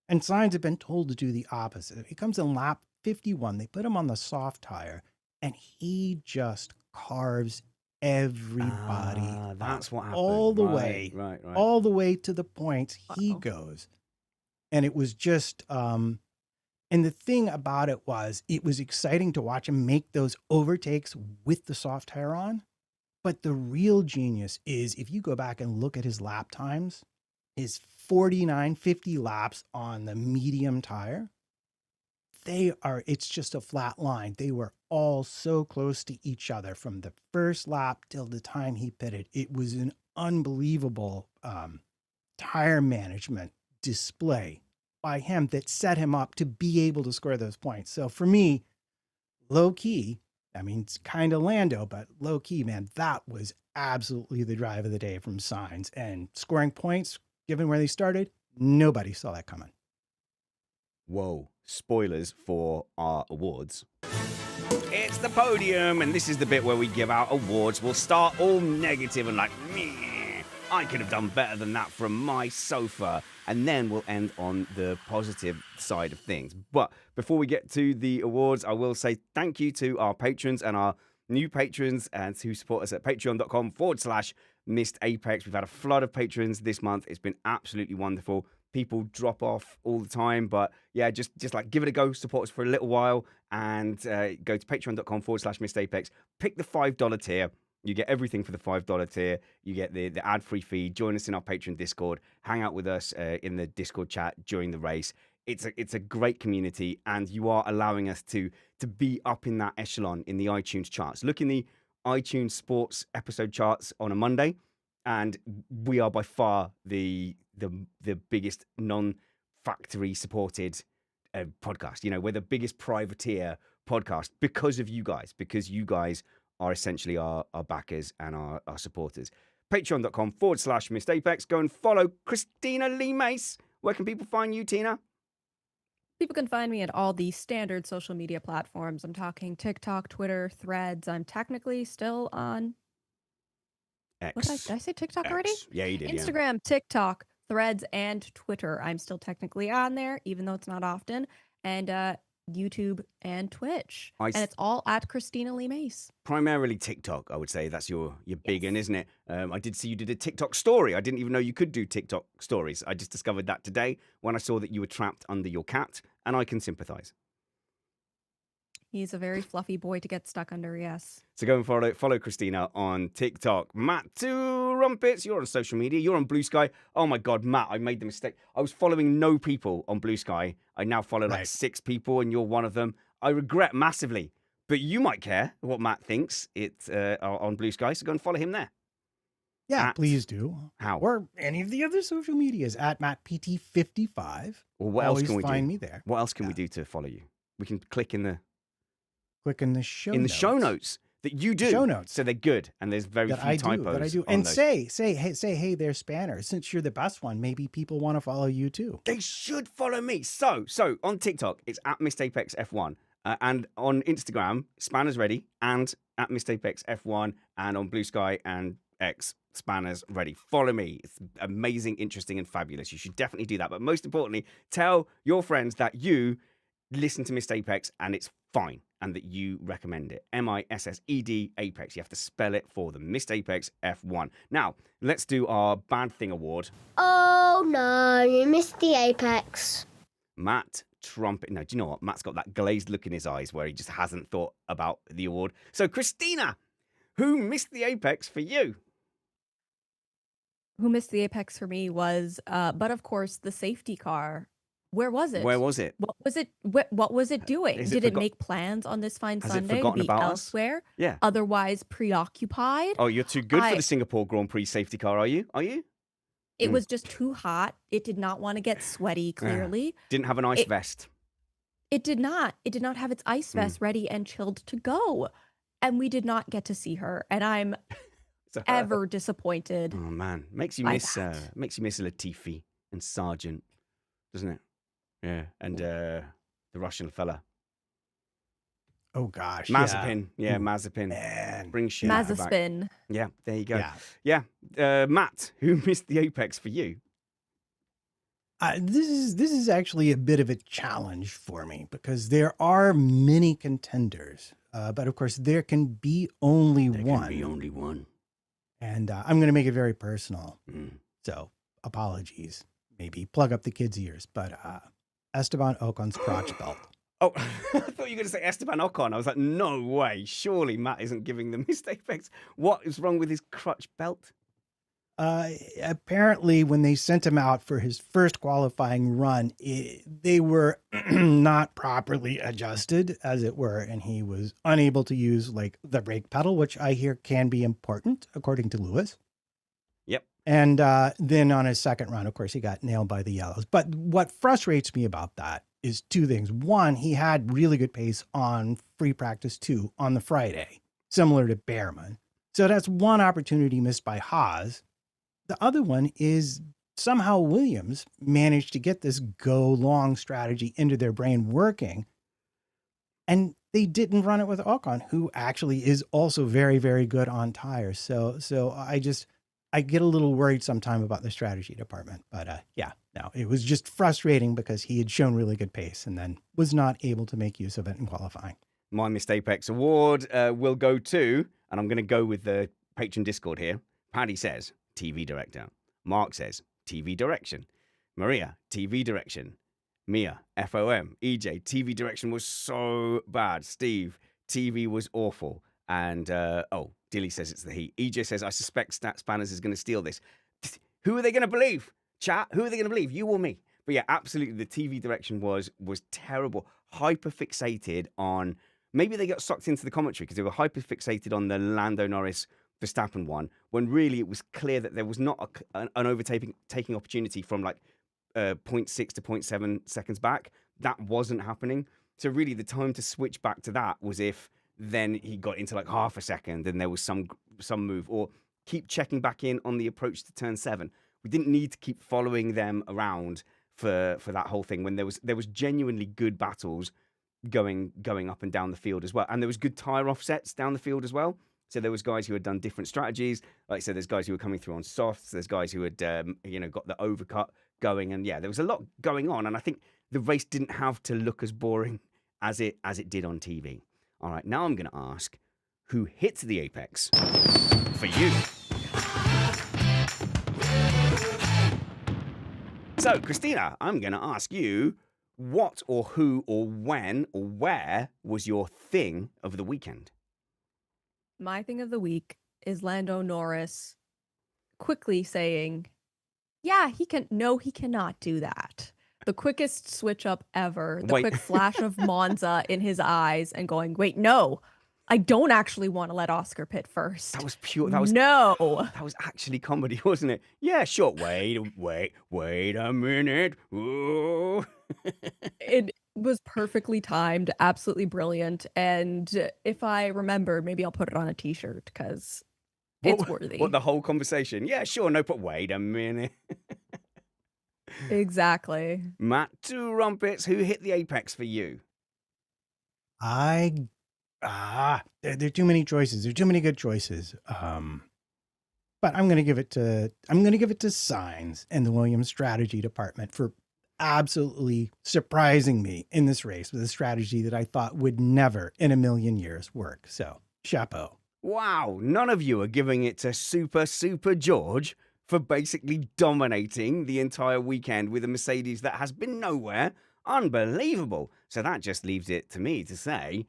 Speaker 2: And Sainz had been told to do the opposite. He comes in lap 51. They put him on the soft tire, and he just carves everybody
Speaker 1: That's what happened.
Speaker 2: all the way,
Speaker 1: Right.
Speaker 2: all the way to the points he
Speaker 3: Uh-oh.
Speaker 2: goes. And it was just, and the thing about it was exciting to watch him make those overtakes with the soft tire on. But the real genius is, if you go back and look at his lap times, his 49, 50 laps on the medium tire, it's just a flat line. They were all so close to each other from the first lap till the time he pitted. It was an unbelievable tire management display by him that set him up to be able to score those points. So for me, low key, I mean, it's kind of Lando, but low key, man, that was absolutely the drive of the day from Sainz. And scoring points, given where they started, nobody saw that coming.
Speaker 1: Whoa. Spoilers for our awards. It's the podium, and this is the bit where we give out awards. We'll start all negative and like, meh, I could have done better than that from my sofa. And then we'll end on the positive side of things. But before we get to the awards, I will say thank you to our patrons and our new patrons and who support us at patreon.com/Missed Apex. We've had a flood of patrons this month. It's been absolutely wonderful. People drop off all the time, but yeah, just like give it a go, support us for a little while, and go to patreon.com/Missed Apex. Pick the $5 tier. You get everything for the $5 tier. You get the ad-free feed. Join us in our Patreon Discord. Hang out with us in the Discord chat during the race. It's a great community, and you are allowing us to be up in that echelon in the iTunes charts. Look in the iTunes Sports episode charts on a Monday, and we are by far the biggest non-factory supported podcast. You know, we're the biggest privateer podcast because of you guys, because you guys are essentially our backers and our supporters. Patreon.com/Missed Apex. Go and follow Cristina Lee Mace. Where can people find you, Tina?
Speaker 3: People can find me at all the standard social media platforms. I'm talking TikTok, Twitter, Threads. I'm technically still on
Speaker 1: X.
Speaker 3: Did I say TikTok already?
Speaker 1: Yeah, you did.
Speaker 3: Instagram, TikTok, Threads and Twitter. I'm still technically on there, even though it's not often. And YouTube and Twitch. And it's all at Cristina Lee Mace.
Speaker 1: Primarily TikTok, I would say. That's your big one,
Speaker 3: Yes.
Speaker 1: isn't it? I did see you did a TikTok story. I didn't even know you could do TikTok stories. I just discovered that today when I saw that you were trapped under your cat, and I can sympathize.
Speaker 3: He's a very fluffy boy to get stuck under, yes.
Speaker 1: So go and follow Cristina on TikTok. Matt Trumpets, you're on social media. You're on Blue Sky. Oh my God, Matt, I made the mistake. I was following no people on Blue Sky. I now follow like 6 people, and you're one of them. I regret massively, but you might care what Matt thinks on Blue Sky, so go and follow him there.
Speaker 2: Yeah, please do.
Speaker 1: How?
Speaker 2: Or any of the other social medias at MattPT55.
Speaker 1: Or what else can we do?
Speaker 2: Find me there.
Speaker 1: What else can we do to follow you? We can click in the
Speaker 2: show
Speaker 1: show notes that you do.
Speaker 2: Show notes.
Speaker 1: So they're good, and there's very few typos.
Speaker 2: That I do. And say, hey there, Spanner. Since you're the best one, maybe people want to follow you too.
Speaker 1: They should follow me. So on TikTok, it's at MrApexF1. And on Instagram, Spanners Ready, and at MrApexF1, and on Blue Sky and X, Spanners Ready. Follow me. It's amazing, interesting, and fabulous. You should definitely do that. But most importantly, tell your friends that you listen to Missed Apex and it's fine, and that you recommend it. MISSED Apex. You have to spell it for them. Missed Apex F1. Now, let's do our Bad Thing Award.
Speaker 4: Oh no, you missed the Apex.
Speaker 1: Matt Trumpet. No, do you know what? Matt's got that glazed look in his eyes where he just hasn't thought about the award. So, Cristina, who missed the Apex for you?
Speaker 3: Who missed the Apex for me was, but of course, the safety car. Where was it?
Speaker 1: Where was it?
Speaker 3: What was it? What was it doing? Did it make plans on this fine Sunday to be elsewhere?
Speaker 1: Yeah.
Speaker 3: Otherwise preoccupied?
Speaker 1: Oh, you're too good for the Singapore Grand Prix safety car, are you?
Speaker 3: It was just too hot. It did not want to get sweaty, clearly.
Speaker 1: Didn't have an ice vest.
Speaker 3: It did not. It did not have its ice vest ready and chilled to go. And we did not get to see her. And I'm ever disappointed.
Speaker 1: Oh, man. Makes you miss Latifi and Sargent, doesn't it? Yeah. And the Russian fella.
Speaker 2: Oh, gosh.
Speaker 1: Mazepin. Yeah, Mazepin.
Speaker 2: Man.
Speaker 1: Bring shit
Speaker 3: Mazepin.
Speaker 1: back. Yeah, there you go. Yeah. Matt, who missed the Apex for you?
Speaker 2: This is actually a bit of a challenge for me because there are many contenders. But of course, there can be only one.
Speaker 1: There can be only one.
Speaker 2: And I'm going to make it very personal. So apologies. Maybe plug up the kids' ears. But Esteban Ocon's crotch belt.
Speaker 1: Oh, I thought you were going to say Esteban Ocon. I was like, no way. Surely Matt isn't giving the Missed Apex. What is wrong with his crotch belt?
Speaker 2: Apparently, when they sent him out for his first qualifying run, they were not properly adjusted, as it were, and he was unable to use like the brake pedal, which I hear can be important, according to Lewis.
Speaker 1: Yep.
Speaker 2: And then on his second run, of course, he got nailed by the yellows. But what frustrates me about that is two things. One, he had really good pace on free practice 2 on the Friday, similar to Behrman. So that's one opportunity missed by Haas. The other one is somehow Williams managed to get this go long strategy into their brain working. And they didn't run it with Ocon, who actually is also very, very good on tires. So I get a little worried sometime about the strategy department. But it was just frustrating because he had shown really good pace and then was not able to make use of it in qualifying.
Speaker 1: My Missed Apex award will go to, and I'm going to go with the Patreon Discord here. Paddy says, TV director. Mark says, TV direction. Maria, TV direction. Mia, FOM. EJ, TV direction was so bad. Steve, TV was awful. And, Dilly says it's the heat. EJ says, I suspect Spanners is going to steal this. Who are they going to believe? Chat, who are they going to believe? You or me? But yeah, absolutely, the TV direction was terrible. Hyper fixated on, maybe they got sucked into the commentary because they were hyper fixated on the Lando Norris Verstappen one, when really it was clear that there was not an overtaking opportunity from like 0.6 to 0.7 seconds back. That wasn't happening. So really the time to switch back to that was if then he got into like half a second and there was some move, or keep checking back in on the approach to turn 7. We didn't need to keep following them around for that whole thing when there was genuinely good battles going up and down the field as well. And there was good tire offsets down the field as well. So there was guys who had done different strategies. Like I said, there's guys who were coming through on softs. There's guys who had, got the overcut going. And yeah, there was a lot going on. And I think the race didn't have to look as boring as it did on TV. All right, now I'm going to ask, who hit the apex for you? So, Cristina, I'm going to ask you, what or who or when or where was your thing of the weekend?
Speaker 3: My thing of the week is Lando Norris quickly saying, yeah, he cannot do that. The quickest switch up ever, the
Speaker 1: Wait.
Speaker 3: quick flash of Monza in his eyes and going, wait, no, I don't actually want to let Oscar pit first.
Speaker 1: That was pure.
Speaker 3: No.
Speaker 1: That was actually comedy, wasn't it? Yeah, sure. Wait a minute. Ooh.
Speaker 3: It was perfectly timed, absolutely brilliant. And if I remember, maybe I'll put it on a t-shirt because it's worthy.
Speaker 1: What, the whole conversation? Yeah, sure. No, but wait a minute.
Speaker 3: Exactly.
Speaker 1: Matt, two Trumpets, who hit the apex for you?
Speaker 2: There are too many choices. There are too many good choices. But I'm gonna give it to Sainz and the Williams strategy department for absolutely surprising me in this race with a strategy that I thought would never in a million years work. So chapeau.
Speaker 1: Wow, none of you are giving it to Super George for basically dominating the entire weekend with a Mercedes that has been nowhere. Unbelievable. So that just leaves it to me to say,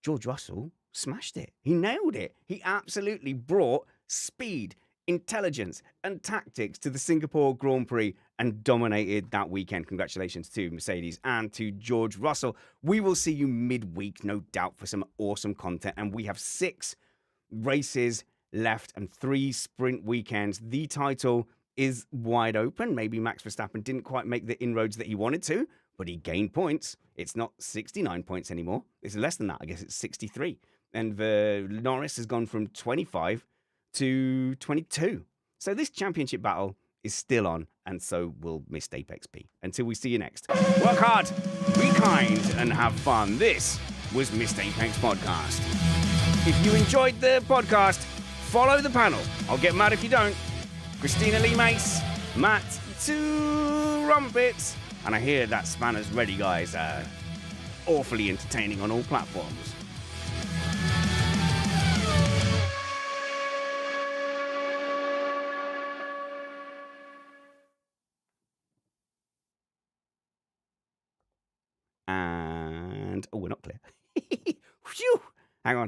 Speaker 1: George Russell smashed it. He nailed it. He absolutely brought speed, intelligence, and tactics to the Singapore Grand Prix and dominated that weekend. Congratulations to Mercedes and to George Russell. We will see you midweek, no doubt, for some awesome content. And we have 6 races left and 3 sprint weekends. The title is wide open. Maybe Max Verstappen didn't quite make the inroads that he wanted to, but he gained points. It's not 69 points anymore. It's less than that. I guess it's 63. And the Norris has gone from 25 to 22. So this championship battle is still on, and so will Missed Apex P. Until we see you next. Work hard, be kind, and have fun. This was Missed Apex Podcast. If you enjoyed the podcast, follow the panel. I'll get mad if you don't. Cristina Lee Mace, Matt, two Trumpets, and I hear that Spanner's Ready guys are awfully entertaining on all platforms. And, oh, we're not clear. Phew. Hang on.